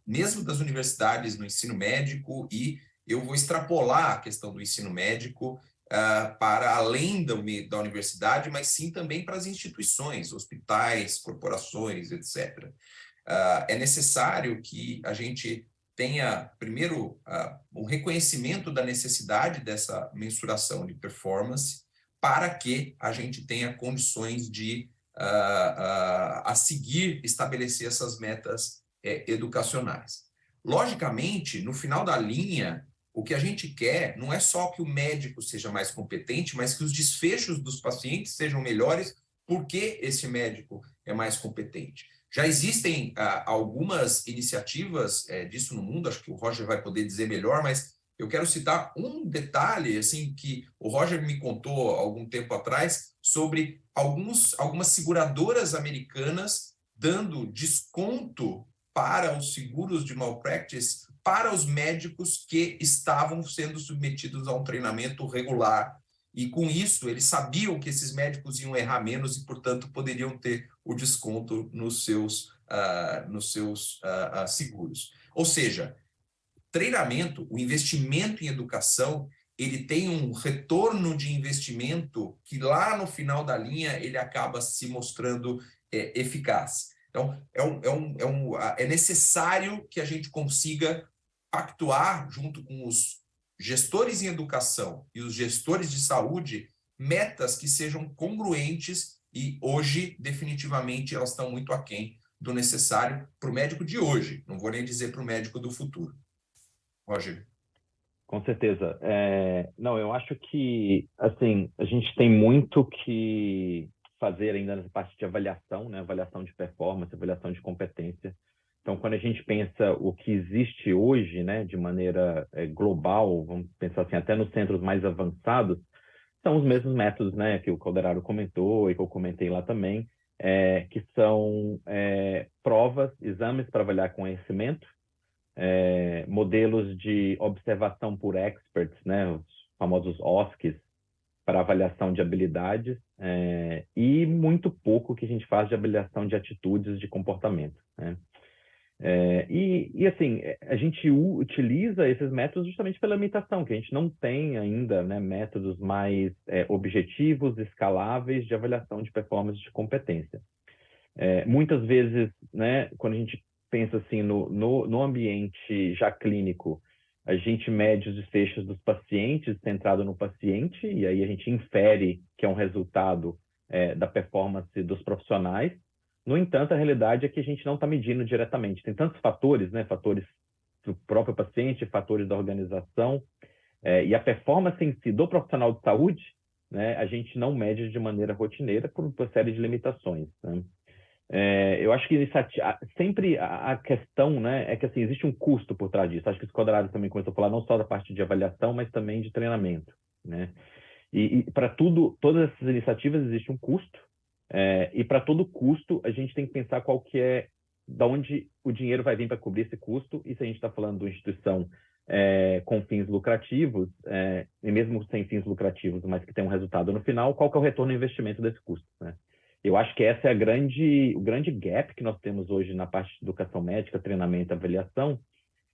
mesmo das universidades no ensino médico, e eu vou extrapolar a questão do ensino médico para além da universidade, mas sim também para as instituições, hospitais, corporações, etc. É necessário que a gente tenha, primeiro, um reconhecimento da necessidade dessa mensuração de performance para que a gente tenha condições de, a seguir, estabelecer essas metas educacionais. Logicamente, no final da linha, o que a gente quer não é só que o médico seja mais competente, mas que os desfechos dos pacientes sejam melhores porque esse médico é mais competente. Já existem algumas iniciativas disso no mundo, acho que o Roger vai poder dizer melhor, mas eu quero citar um detalhe assim, que o Roger me contou há algum tempo atrás sobre algumas seguradoras americanas dando desconto para os seguros de malpractice para os médicos que estavam sendo submetidos a um treinamento regular. E com isso, eles sabiam que esses médicos iam errar menos e, portanto, poderiam ter o desconto nos seus seguros. Ou seja, treinamento, o investimento em educação, ele tem um retorno de investimento que lá no final da linha ele acaba se mostrando eficaz. Então, é necessário que a gente consiga pactuar junto com os gestores em educação e os gestores de saúde metas que sejam congruentes e hoje, definitivamente, elas estão muito aquém do necessário para o médico de hoje. Não vou nem dizer para o médico do futuro. Roger. Com certeza. Não, eu acho que, assim, a gente tem muito que fazer ainda nessa parte de avaliação, né? Avaliação de performance, avaliação de competência. Então, quando a gente pensa o que existe hoje, né, de maneira global, vamos pensar assim, até nos centros mais avançados, são os mesmos métodos, né, que o Calderaro comentou e que eu comentei lá também, que são provas, exames para avaliar conhecimento, modelos de observação por experts, né, os famosos OSCEs, para avaliação de habilidades, e muito pouco que a gente faz de avaliação de atitudes de comportamento, né? Assim, a gente utiliza esses métodos justamente pela limitação, que a gente não tem ainda, né, métodos mais objetivos, escaláveis de avaliação de performance de competência. Muitas vezes, né, quando a gente pensa assim no ambiente já clínico, a gente mede os desfechos dos pacientes centrado no paciente, e aí a gente infere que é um resultado da performance dos profissionais. No entanto, a realidade é que a gente não está medindo diretamente. Tem tantos fatores, né? Fatores do próprio paciente, fatores da organização, e a performance em si do profissional de saúde, né, a gente não mede de maneira rotineira por uma série de limitações, né? Eu acho que sempre a questão, né, é que assim, existe um custo por trás disso. Acho que o Scoderado também começou a falar não só da parte de avaliação, mas também de treinamento, né? E para todas essas iniciativas existe um custo, e para todo custo a gente tem que pensar qual que é, da onde o dinheiro vai vir para cobrir esse custo, e se a gente está falando de uma instituição com fins lucrativos, e mesmo sem fins lucrativos, mas que tem um resultado no final, qual que é o retorno ao investimento desse custo, né? Eu acho que essa é o grande gap que nós temos hoje na parte de educação médica, treinamento e avaliação,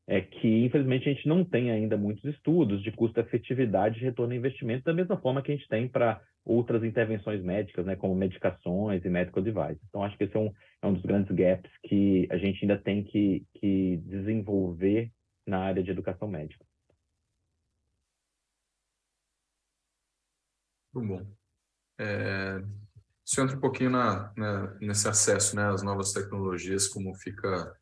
é que, infelizmente, a gente não tem ainda muitos estudos de custo-efetividade e retorno ao investimento, da mesma forma que a gente tem para outras intervenções médicas, né, como medicações e medical devices. Então, acho que esse é um dos grandes gaps que a gente ainda tem que desenvolver na área de educação médica. Muito bom. Isso entra um pouquinho nesse acesso, né, às novas tecnologias, como fica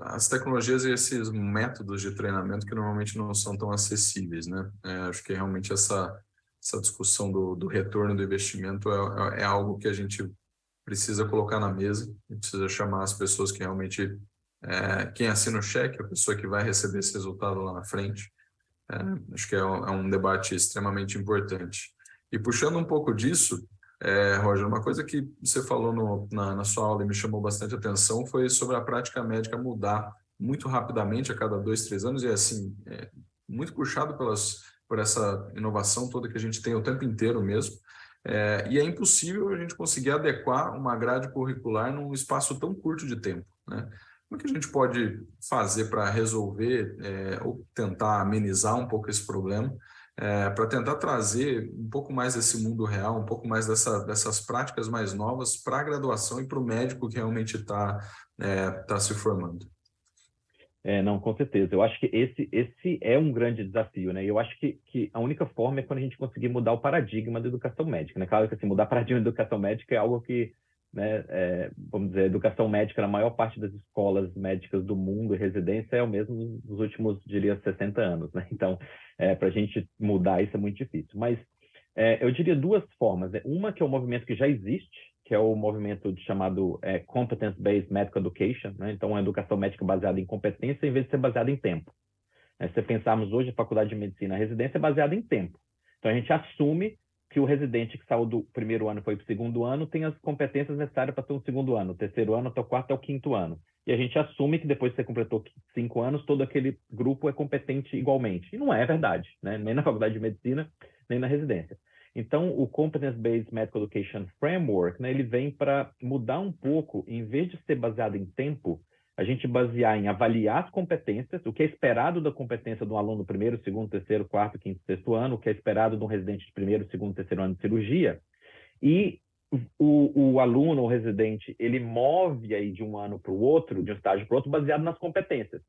as tecnologias e esses métodos de treinamento que normalmente não são tão acessíveis, né? Acho que realmente essa discussão do retorno do investimento é algo que a gente precisa colocar na mesa, a gente precisa chamar as pessoas que realmente, quem assina o cheque, a pessoa que vai receber esse resultado lá na frente. Acho que é um debate extremamente importante. E puxando um pouco disso, Roger, uma coisa que você falou na sua aula e me chamou bastante atenção foi sobre a prática médica mudar muito rapidamente a cada 2, 3 anos, e assim, muito puxado por essa inovação toda que a gente tem o tempo inteiro mesmo. E é impossível a gente conseguir adequar uma grade curricular num espaço tão curto de tempo, né? Como é que a gente pode fazer para resolver ou tentar amenizar um pouco esse problema, para tentar trazer um pouco mais desse mundo real, um pouco mais dessas práticas mais novas para a graduação e para o médico que realmente está se formando? Não, com certeza. Eu acho que esse é um grande desafio, né? E eu acho que a única forma é quando a gente conseguir mudar o paradigma da educação médica, né? Claro que assim, mudar o paradigma da educação médica é algo que, né, vamos dizer, a educação médica na maior parte das escolas médicas do mundo e residência é o mesmo nos últimos, diria, 60 anos, né? Então, para a gente mudar isso é muito difícil. Mas eu diria duas formas, né? Uma que é um movimento que já existe, que é o movimento chamado Competence-Based Medical Education, né? Então, uma educação médica baseada em competência em vez de ser baseada em tempo. Se pensarmos hoje, a faculdade de medicina, a residência é baseada em tempo. Então, a gente assume que o residente que saiu do primeiro ano e foi para o segundo ano tem as competências necessárias para ter um segundo ano, o terceiro ano, até o quarto, até o quinto ano. E a gente assume que depois que você completou 5 anos, todo aquele grupo é competente igualmente. E não é verdade, né? Nem na faculdade de medicina, nem na residência. Então, o Competence-Based Medical Education Framework, né, ele vem para mudar um pouco, em vez de ser baseado em tempo, a gente basear em avaliar as competências, o que é esperado da competência de um aluno no primeiro, segundo, terceiro, quarto, quinto, sexto ano, o que é esperado de um residente de primeiro, segundo, terceiro ano de cirurgia, e o aluno ou residente, ele move aí de um ano para o outro, de um estágio para o outro, baseado nas competências,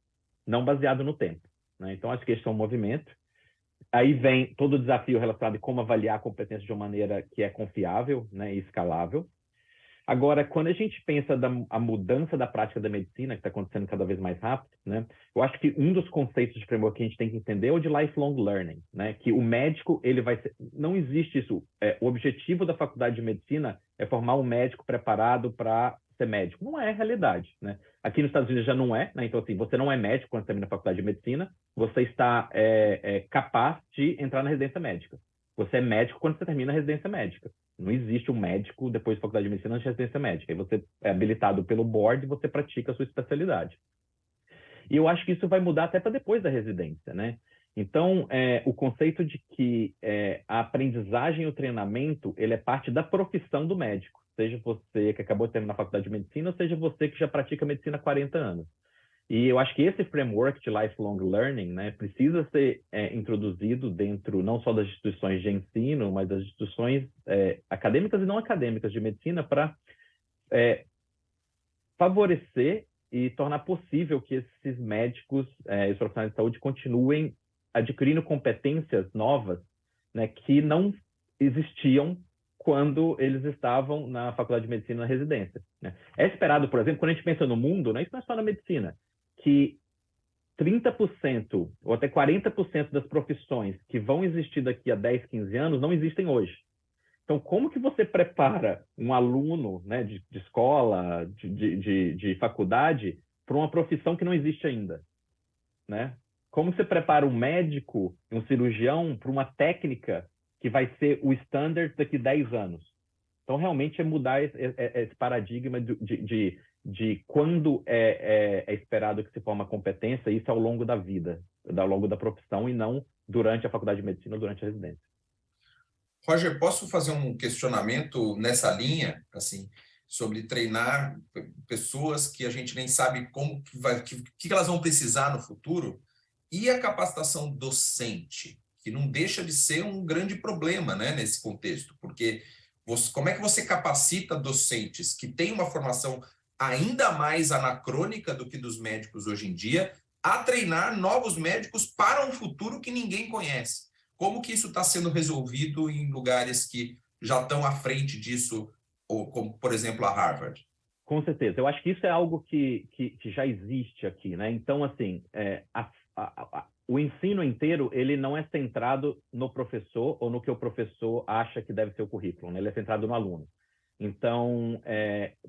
não baseado no tempo, né? Então, acho que esse é um movimento. Aí vem todo o desafio relacionado a como avaliar a competência de uma maneira que é confiável, né, e escalável. Agora, quando a gente pensa a mudança da prática da medicina, que está acontecendo cada vez mais rápido, né, eu acho que um dos conceitos de framework que a gente tem que entender é o de lifelong learning, né, que o médico, ele vai ser... Não existe isso. O objetivo da faculdade de medicina é formar um médico preparado para ser médico. Não é a realidade, né? Aqui nos Estados Unidos já não é, né? Então, assim, você não é médico quando termina a faculdade de medicina, você está capaz de entrar na residência médica. Você é médico quando você termina a residência médica. Não existe um médico depois da faculdade de medicina antes de residência médica. Aí você é habilitado pelo board e você pratica a sua especialidade. E eu acho que isso vai mudar até para depois da residência, né? Então, o conceito de que a aprendizagem e o treinamento, ele é parte da profissão do médico. Seja você que acabou de terminar a faculdade de medicina, ou seja você que já pratica medicina há 40 anos. E eu acho que esse framework de lifelong learning, né, precisa ser introduzido dentro não só das instituições de ensino, mas das instituições acadêmicas e não acadêmicas de medicina para favorecer e tornar possível que esses médicos e os profissionais de saúde continuem adquirindo competências novas, né, que não existiam quando eles estavam na faculdade de medicina na residência, né? É esperado, por exemplo, quando a gente pensa no mundo, né, isso não é só na medicina, que 30% ou até 40% das profissões que vão existir daqui a 10, 15 anos não existem hoje. Então, como que você prepara um aluno, né, de escola, de faculdade, para uma profissão que não existe ainda, né? Como você prepara um médico, um cirurgião, para uma técnica que vai ser o standard daqui a 10 anos? Então, realmente é mudar esse paradigma de quando é esperado que se forma competência, isso ao longo da vida, ao longo da profissão, e não durante a faculdade de medicina ou durante a residência. Roger, posso fazer um questionamento nessa linha, assim, sobre treinar pessoas que a gente nem sabe como que elas vão precisar no futuro, e a capacitação docente, que não deixa de ser um grande problema, né, nesse contexto, porque como é que você capacita docentes que têm uma formação ainda mais anacrônica do que dos médicos hoje em dia, a treinar novos médicos para um futuro que ninguém conhece? Como que isso está sendo resolvido em lugares que já estão à frente disso, ou como, por exemplo, a Harvard? Com certeza. Eu acho que isso é algo que já existe aqui, né? Então, assim, o ensino inteiro, ele não é centrado no professor ou no que o professor acha que deve ser o currículo, né? Ele é centrado no aluno. Então,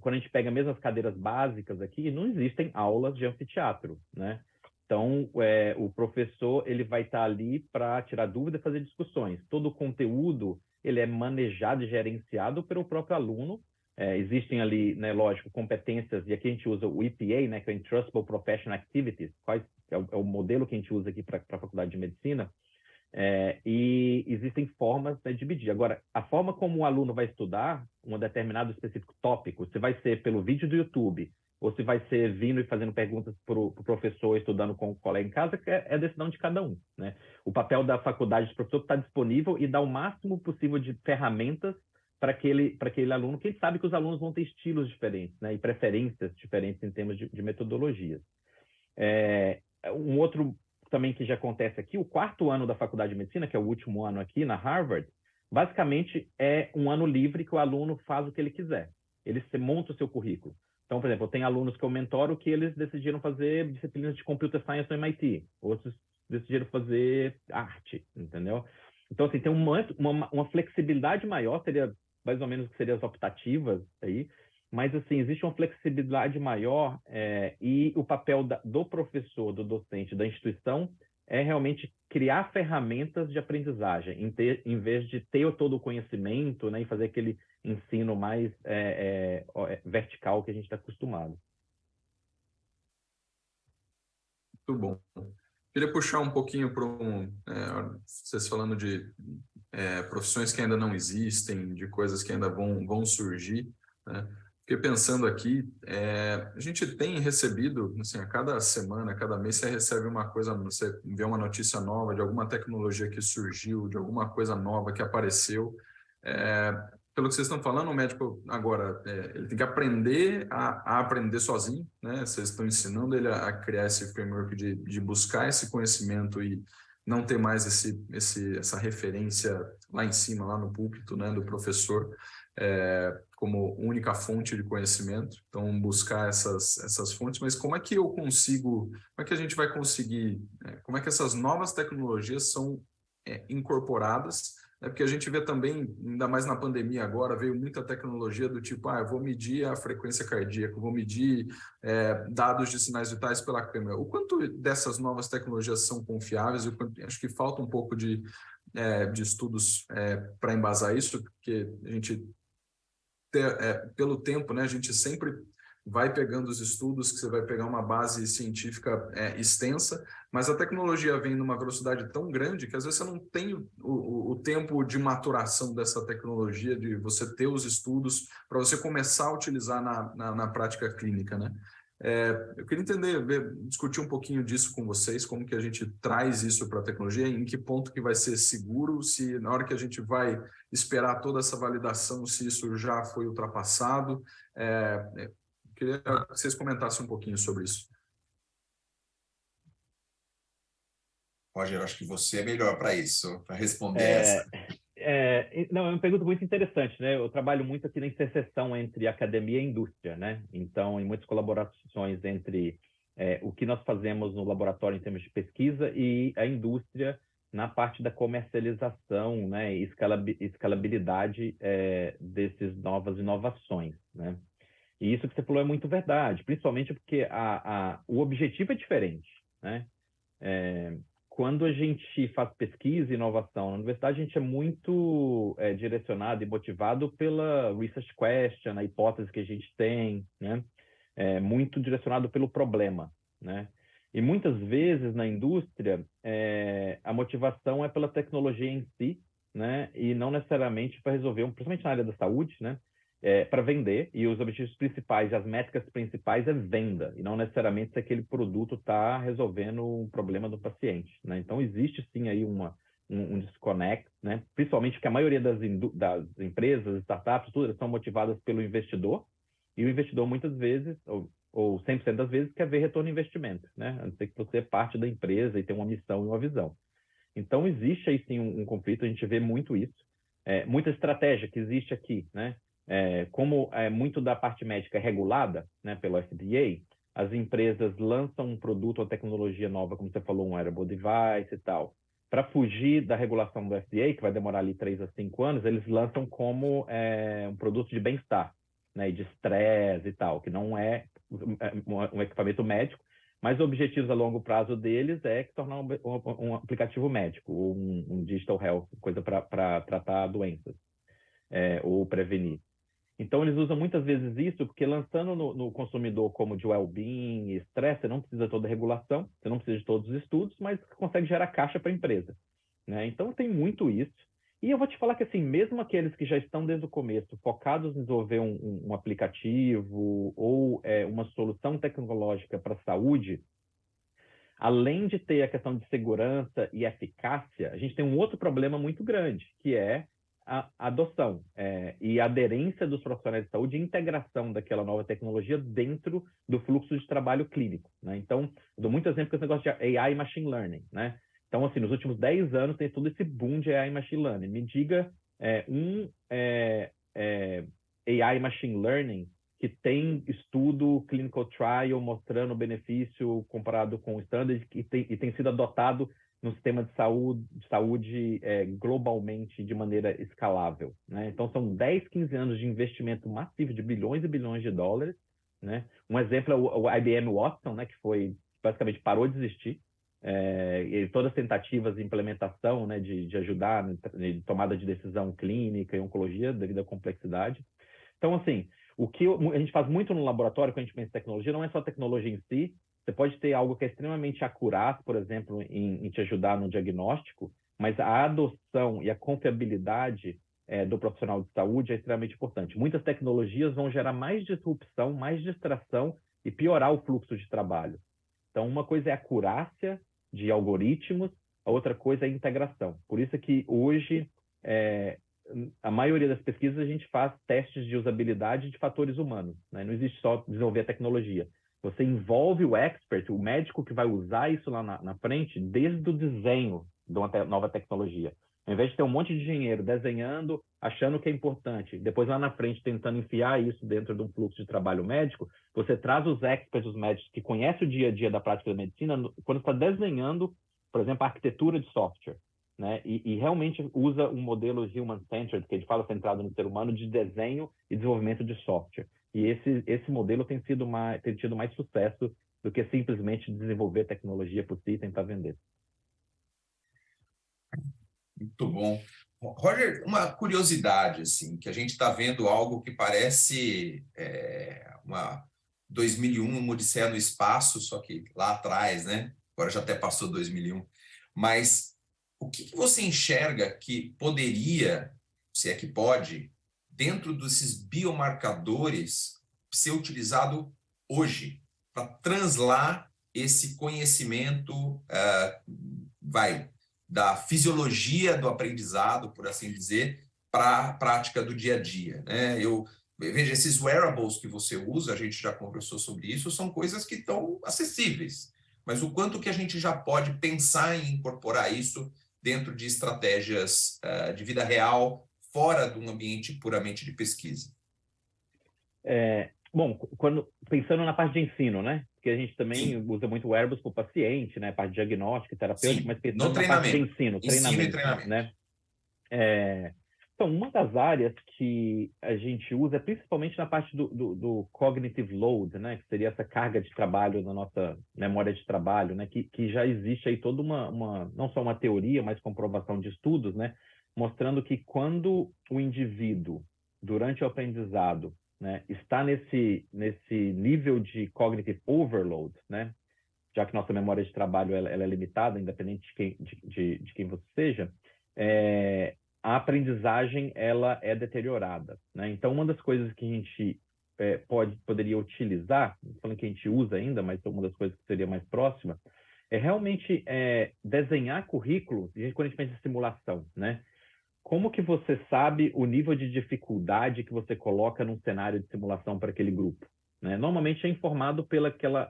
quando a gente pega mesmo as cadeiras básicas aqui, não existem aulas de anfiteatro, né? Então, o professor ele vai estar ali para tirar dúvidas e fazer discussões. Todo o conteúdo ele é manejado e gerenciado pelo próprio aluno. Existem ali, né, lógico, competências, e aqui a gente usa o EPA, né, que é o Entrustable Professional Activities, é o modelo que a gente usa aqui para a faculdade de medicina, e existem formas, né, de medir. Agora, a forma como o aluno vai estudar um determinado específico tópico, se vai ser pelo vídeo do YouTube, ou se vai ser vindo e fazendo perguntas para o professor, estudando com o colega em casa, é decisão de cada um, né? O papel da faculdade de professor está disponível e dá o máximo possível de ferramentas para aquele aluno, que a gente sabe que os alunos vão ter estilos diferentes, né? E preferências diferentes em termos de metodologias. Um outro também que já acontece aqui, o 4º ano da faculdade de medicina, que é o último ano aqui na Harvard, basicamente é um ano livre que o aluno faz o que ele quiser. Ele monta o seu currículo. Então, por exemplo, tem alunos que eu mentoro que eles decidiram fazer disciplinas de Computer Science no MIT, outros decidiram fazer arte, entendeu? Então, assim, tem uma flexibilidade maior, seria mais ou menos o que seriam as optativas aí, mas, assim, existe uma flexibilidade maior e o papel do professor, do docente, da instituição é realmente criar ferramentas de aprendizagem, em vez de ter todo o conhecimento, né, e fazer aquele ensino mais vertical que a gente está acostumado. Muito bom. Queria puxar um pouquinho para vocês falando de profissões que ainda não existem, de coisas que ainda vão surgir, né? Fiquei pensando aqui, a gente tem recebido, assim, a cada semana, a cada mês, você recebe uma coisa, você vê uma notícia nova de alguma tecnologia que surgiu, de alguma coisa nova que apareceu. Pelo que vocês estão falando, o médico agora, ele tem que aprender a aprender sozinho, né? Vocês estão ensinando ele a criar esse framework de buscar esse conhecimento e não ter mais essa referência lá em cima, lá no púlpito, né, do professor, como única fonte de conhecimento. Então, buscar essas fontes. Mas como é que a gente vai conseguir, como é que essas novas tecnologias são incorporadas? Porque a gente vê também, ainda mais na pandemia agora, veio muita tecnologia do tipo, eu vou medir a frequência cardíaca, vou medir dados de sinais vitais pela câmera. O quanto dessas novas tecnologias são confiáveis? Acho que falta um pouco de de estudos para embasar isso, porque a gente, pelo tempo, né, a gente sempre vai pegando os estudos, que você vai pegar uma base científica extensa, mas a tecnologia vem numa velocidade tão grande que às vezes você não tem o tempo de maturação dessa tecnologia, de você ter os estudos para você começar a utilizar na prática clínica, né? Eu queria entender, discutir um pouquinho disso com vocês, como que a gente traz isso para a tecnologia, em que ponto que vai ser seguro, se na hora que a gente vai esperar toda essa validação, se isso já foi ultrapassado. Queria que vocês comentassem um pouquinho sobre isso. Roger, acho que você é melhor para isso, para responder essa. Não, é uma pergunta muito interessante, né? Eu trabalho muito aqui na interseção entre academia e indústria, né? Então, em muitas colaborações entre o que nós fazemos no laboratório em termos de pesquisa e a indústria na parte da comercialização, né? E escalabilidade dessas novas inovações, né? E isso que você falou é muito verdade, principalmente porque o objetivo é diferente, né? Quando a gente faz pesquisa e inovação na universidade, a gente é muito direcionado e motivado pela research question, a hipótese que a gente tem, né? Muito direcionado pelo problema, né? E muitas vezes na indústria, a motivação é pela tecnologia em si, né? E não necessariamente para resolver, principalmente na área da saúde, né? Para vender, e os objetivos principais, as métricas principais é venda, e não necessariamente se aquele produto está resolvendo um problema do paciente, né? Então, existe sim aí um desconnect, né? Principalmente porque a maioria das empresas, startups, tudo, são motivadas pelo investidor, e o investidor muitas vezes, ou 100% das vezes, quer ver retorno de investimento, né? A não ser que você é parte da empresa e tem uma missão e uma visão. Então, existe aí sim um conflito, a gente vê muito isso. Muita estratégia que existe aqui, né? Como muito da parte médica é regulada, né, pelo FDA, as empresas lançam um produto ou tecnologia nova, como você falou, um wearable device e tal. Para fugir da regulação do FDA, que vai demorar ali 3 a 5 anos, eles lançam como um produto de bem-estar, né, e de estresse e tal, que não é um equipamento médico, mas os objetivos a longo prazo deles é tornar um aplicativo médico, um digital health, coisa para tratar doenças ou prevenir. Então, eles usam muitas vezes isso, porque lançando no consumidor como de well-being e estresse, você não precisa de toda a regulação, você não precisa de todos os estudos, mas consegue gerar caixa para a empresa, né? Então, tem muito isso. E eu vou te falar que, assim, mesmo aqueles que já estão desde o começo focados em desenvolver um aplicativo ou uma solução tecnológica para a saúde, além de ter a questão de segurança e eficácia, a gente tem um outro problema muito grande, que é a adoção e a aderência dos profissionais de saúde e integração daquela nova tecnologia dentro do fluxo de trabalho clínico, né? Então, eu dou muito exemplo com esse negócio de AI e Machine Learning, né? Então, assim, nos últimos 10 anos tem todo esse boom de AI e Machine Learning. Me diga AI e Machine Learning que tem estudo clinical trial mostrando benefício comparado com o standard e tem sido adotado no sistema de saúde globalmente de maneira escalável, né? Então, são 10, 15 anos de investimento massivo de bilhões e bilhões de dólares, né? Um exemplo é o IBM Watson, né, que basicamente parou de existir, e todas as tentativas de implementação, né, de ajudar na tomada de decisão clínica e oncologia devido à complexidade. Então, assim, o que a gente faz muito no laboratório, quando a gente pensa em tecnologia, não é só a tecnologia em si. Você pode ter algo que é extremamente acurado, por exemplo, em te ajudar no diagnóstico, mas a adoção e a confiabilidade do profissional de saúde é extremamente importante. Muitas tecnologias vão gerar mais disrupção, mais distração e piorar o fluxo de trabalho. Então, uma coisa é a acurácia de algoritmos, a outra coisa é a integração. Por isso que hoje a maioria das pesquisas a gente faz testes de usabilidade de fatores humanos, né? Não existe só desenvolver a tecnologia. Você envolve o expert, o médico que vai usar isso lá na frente, desde o desenho de uma nova tecnologia. Ao invés de ter um monte de engenheiro desenhando, achando que é importante, depois lá na frente tentando enfiar isso dentro de um fluxo de trabalho médico, você traz os experts, os médicos que conhecem o dia a dia da prática da medicina, quando está desenhando, por exemplo, a arquitetura de software, né? E realmente usa um modelo human-centered, que ele fala centrado no ser humano, de desenho e desenvolvimento de software. E esse modelo tem tido mais sucesso do que simplesmente desenvolver tecnologia por si e tentar vender. Muito bom. Roger, uma curiosidade, assim, que a gente está vendo algo que parece uma 2001, uma Odisseia no Espaço, só que lá atrás, né? Agora já até passou 2001. Mas o que você enxerga que poderia, se é que pode, dentro desses biomarcadores, ser utilizado hoje para translar esse conhecimento, da fisiologia do aprendizado, por assim dizer, para a prática do dia a dia, né? Veja, esses wearables que você usa, a gente já conversou sobre isso, são coisas que estão acessíveis, mas o quanto que a gente já pode pensar em incorporar isso dentro de estratégias de vida real, fora de um ambiente puramente de pesquisa? Bom, pensando na parte de ensino, né? Porque a gente também usa muito wearables para o paciente, né? Parte diagnóstica, terapêutica, mas no pensando na parte de treinamento. Ensino e treinamento. né? Então, uma das áreas que a gente usa, principalmente na parte do cognitive load, né? Que seria essa carga de trabalho na nossa memória de trabalho, né? Que já existe aí toda não só uma teoria, mas comprovação de estudos, né? Mostrando que quando o indivíduo, durante o aprendizado, né, está nesse nível de cognitive overload, né? Já que nossa memória de trabalho ela é limitada, independente de quem você seja, a aprendizagem ela é deteriorada, né? Então, uma das coisas que a gente poderia utilizar, não falando que a gente usa ainda, mas uma das coisas que seria mais próxima, é realmente desenhar currículos, quando a gente pensa em simulação, né? Como que você sabe o nível de dificuldade que você coloca num cenário de simulação para aquele grupo? Né? Normalmente é informado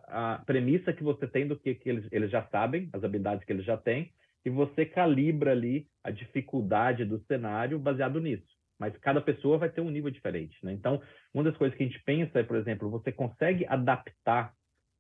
a premissa que você tem do que eles já sabem, as habilidades que eles já têm, e você calibra ali a dificuldade do cenário baseado nisso. Mas cada pessoa vai ter um nível diferente. Né? Então, uma das coisas que a gente pensa é, por exemplo, você consegue adaptar,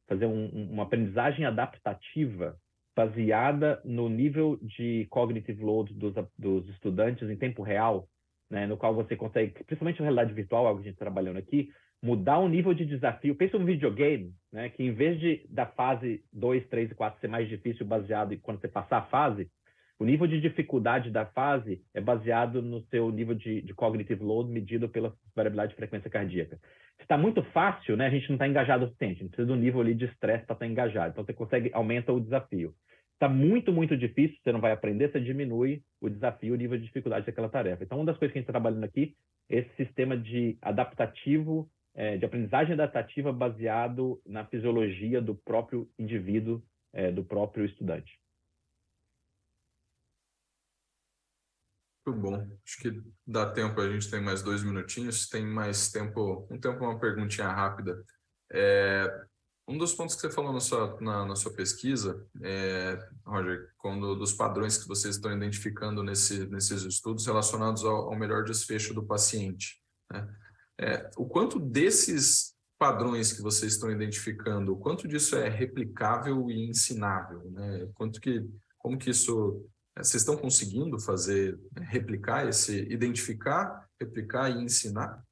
fazer uma aprendizagem adaptativa baseada no nível de cognitive load dos estudantes em tempo real, né, no qual você consegue, principalmente na realidade virtual, algo que a gente está trabalhando aqui, mudar o nível de desafio. Pensa um videogame, né, que em vez da fase 2, 3 e 4 ser mais difícil baseado em quando você passar a fase, o nível de dificuldade da fase é baseado no seu nível de cognitive load medido pela variabilidade de frequência cardíaca. Se está muito fácil, né, a gente não está engajado o suficiente, a gente precisa de um nível ali de estresse para estar engajado. Então, você aumenta o desafio. Está muito, muito difícil, você não vai aprender, você diminui o desafio, o nível de dificuldade daquela tarefa. Então, uma das coisas que a gente está trabalhando aqui é esse sistema de de aprendizagem adaptativa baseado na fisiologia do próprio indivíduo, do próprio estudante. Muito bom. Acho que dá tempo, a gente tem mais 2 minutinhos. Tem mais tempo, uma perguntinha rápida. Um dos pontos que você falou na sua pesquisa, Roger, dos padrões que vocês estão identificando nesses estudos relacionados ao melhor desfecho do paciente, né? O quanto desses padrões que vocês estão identificando, o quanto disso é replicável e ensinável, né? Como que isso... Vocês estão conseguindo identificar, replicar e ensinar?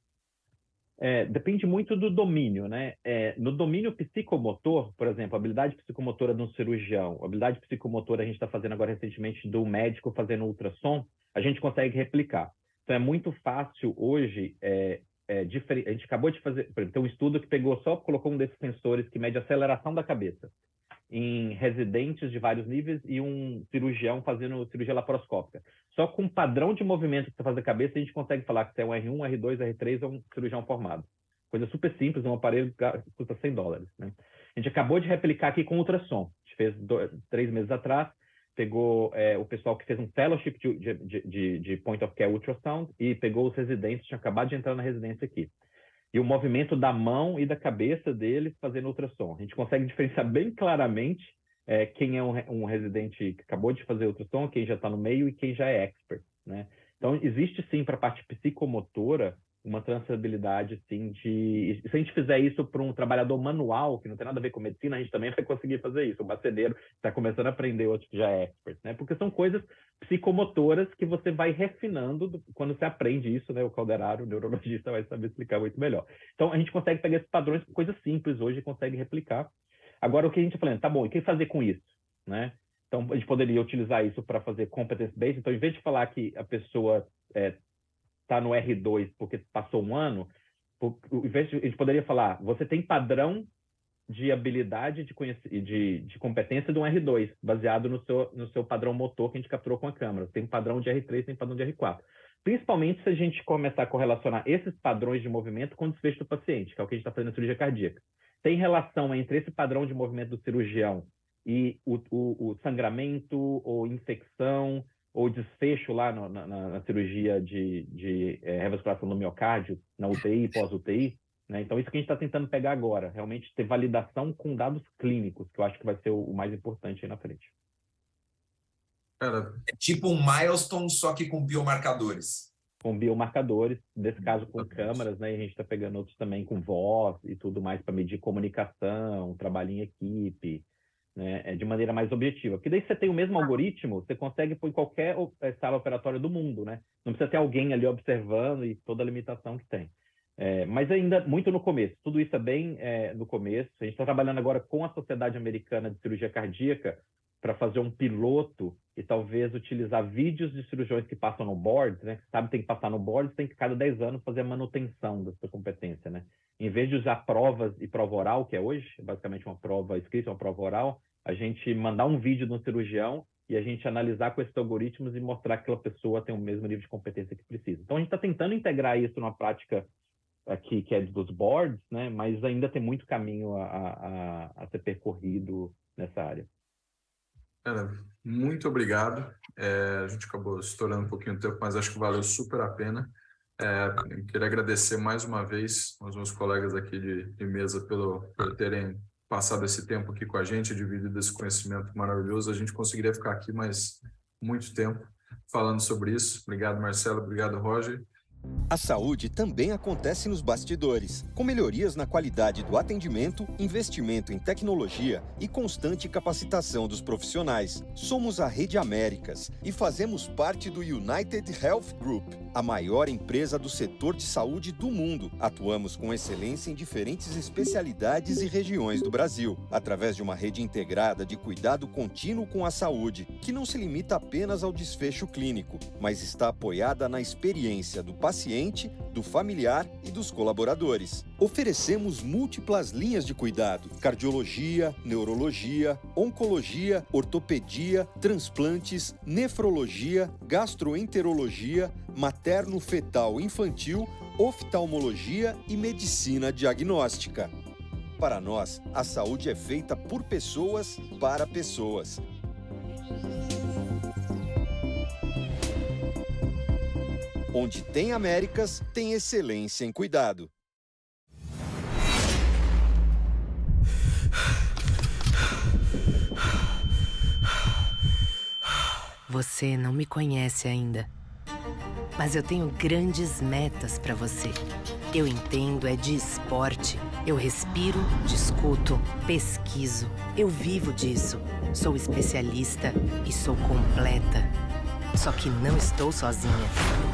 Depende muito do domínio, né? No domínio psicomotor, por exemplo, a habilidade psicomotora de um cirurgião, a habilidade psicomotora a gente está fazendo agora recentemente do médico fazendo ultrassom, a gente consegue replicar. Então é muito fácil hoje, a gente acabou de fazer, por exemplo, tem um estudo que colocou um desses sensores que mede a aceleração da cabeça em residentes de vários níveis e um cirurgião fazendo cirurgia laparoscópica. Só com o padrão de movimento que você faz da cabeça, a gente consegue falar que você é um R1, R2, R3 ou um cirurgião formado. Coisa super simples, um aparelho que custa $100. Né? A gente acabou de replicar aqui com ultrassom. A gente fez 3 meses atrás, pegou o pessoal que fez um fellowship de point of care ultrasound e pegou os residentes, tinha acabado de entrar na residência aqui. E o movimento da mão e da cabeça deles fazendo ultrassom. A gente consegue diferenciar bem claramente quem é um residente que acabou de fazer ultrassom, quem já está no meio e quem já é expert, né? Então, existe sim para a parte psicomotora uma transferabilidade, sim, se a gente fizer isso para um trabalhador manual, que não tem nada a ver com medicina, a gente também vai conseguir fazer isso. O marceneiro está começando a aprender, outro que já é expert, né? Porque são coisas psicomotoras que você vai refinando quando você aprende isso, né? O Calderaro, o neurologista, vai saber explicar muito melhor. Então, a gente consegue pegar esses padrões, coisas simples hoje, e consegue replicar. Agora, o que a gente está falando, tá bom, e o que fazer com isso, né? Então, a gente poderia utilizar isso para fazer competence-based. Então, em vez de falar que a pessoa está no R2 porque passou um ano, em vez de, a gente poderia falar, você tem padrão de habilidade de competência de um R2, baseado no seu padrão motor que a gente capturou com a câmera. Tem padrão de R3, tem padrão de R4. Principalmente se a gente começar a correlacionar esses padrões de movimento com o desfecho do paciente, que é o que a gente está fazendo na cirurgia cardíaca. Tem relação entre esse padrão de movimento do cirurgião e o sangramento, ou infecção, ou desfecho lá na cirurgia de revascularização do miocárdio, na UTI, pós-UTI, né? Então, isso que a gente está tentando pegar agora, realmente ter validação com dados clínicos, que eu acho que vai ser o mais importante aí na frente. É tipo um milestone, só que com biomarcadores. Com biomarcadores, nesse caso com câmeras, né? E a gente está pegando outros também com voz e tudo mais para medir comunicação, trabalho em equipe, né? De maneira mais objetiva. Porque daí você tem o mesmo algoritmo, você consegue pôr em qualquer sala operatória do mundo, né? Não precisa ter alguém ali observando e toda a limitação que tem. Mas ainda muito no começo. Tudo isso é bem no começo. A gente está trabalhando agora com a Sociedade Americana de Cirurgia Cardíaca para fazer um piloto e talvez utilizar vídeos de cirurgiões que passam no board, né? Que sabe tem que passar no board, tem que cada 10 anos fazer a manutenção da sua competência, né? Em vez de usar provas e prova oral, que é hoje, basicamente uma prova escrita, uma prova oral, a gente mandar um vídeo de um cirurgião e a gente analisar com esses algoritmos e mostrar que aquela pessoa tem o mesmo nível de competência que precisa. Então, a gente está tentando integrar isso numa prática aqui, que é dos boards, né? Mas ainda tem muito caminho a ser percorrido nessa área. Cara, muito obrigado. A gente acabou estourando um pouquinho o tempo, mas acho que valeu super a pena. Queria agradecer mais uma vez aos meus colegas aqui de mesa por terem passado esse tempo aqui com a gente, dividido esse conhecimento maravilhoso. A gente conseguiria ficar aqui mais muito tempo falando sobre isso. Obrigado, Marcelo. Obrigado, Roger. A saúde também acontece nos bastidores, com melhorias na qualidade do atendimento, investimento em tecnologia e constante capacitação dos profissionais. Somos a Rede Américas e fazemos parte do United Health Group, a maior empresa do setor de saúde do mundo. Atuamos com excelência em diferentes especialidades e regiões do Brasil, através de uma rede integrada de cuidado contínuo com a saúde, que não se limita apenas ao desfecho clínico, mas está apoiada na experiência do paciente, do familiar e dos colaboradores. Oferecemos múltiplas linhas de cuidado: cardiologia, neurologia, oncologia, ortopedia, transplantes, nefrologia, gastroenterologia, materno-fetal infantil, oftalmologia e medicina diagnóstica. Para nós, a saúde é feita por pessoas para pessoas. Onde tem Américas, tem excelência em cuidado. Você não me conhece ainda, mas eu tenho grandes metas para você. Eu entendo de esporte. Eu respiro, discuto, pesquiso. Eu vivo disso. Sou especialista e sou completa. Só que não estou sozinha.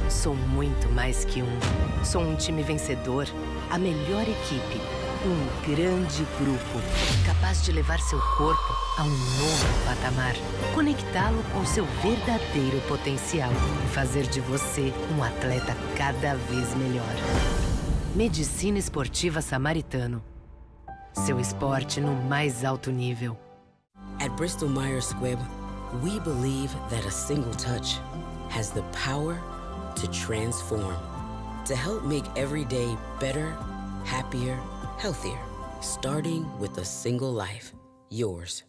Sou muito mais que um. Sou um time vencedor, a melhor equipe, um grande grupo, capaz de levar seu corpo a um novo patamar, conectá-lo com seu verdadeiro potencial e fazer de você um atleta cada vez melhor. Medicina Esportiva Samaritano. Seu esporte no mais alto nível. At Bristol Myers Squibb, we believe that a single touch has the power to transform, to help make every day better, happier, healthier, starting with a single life, yours.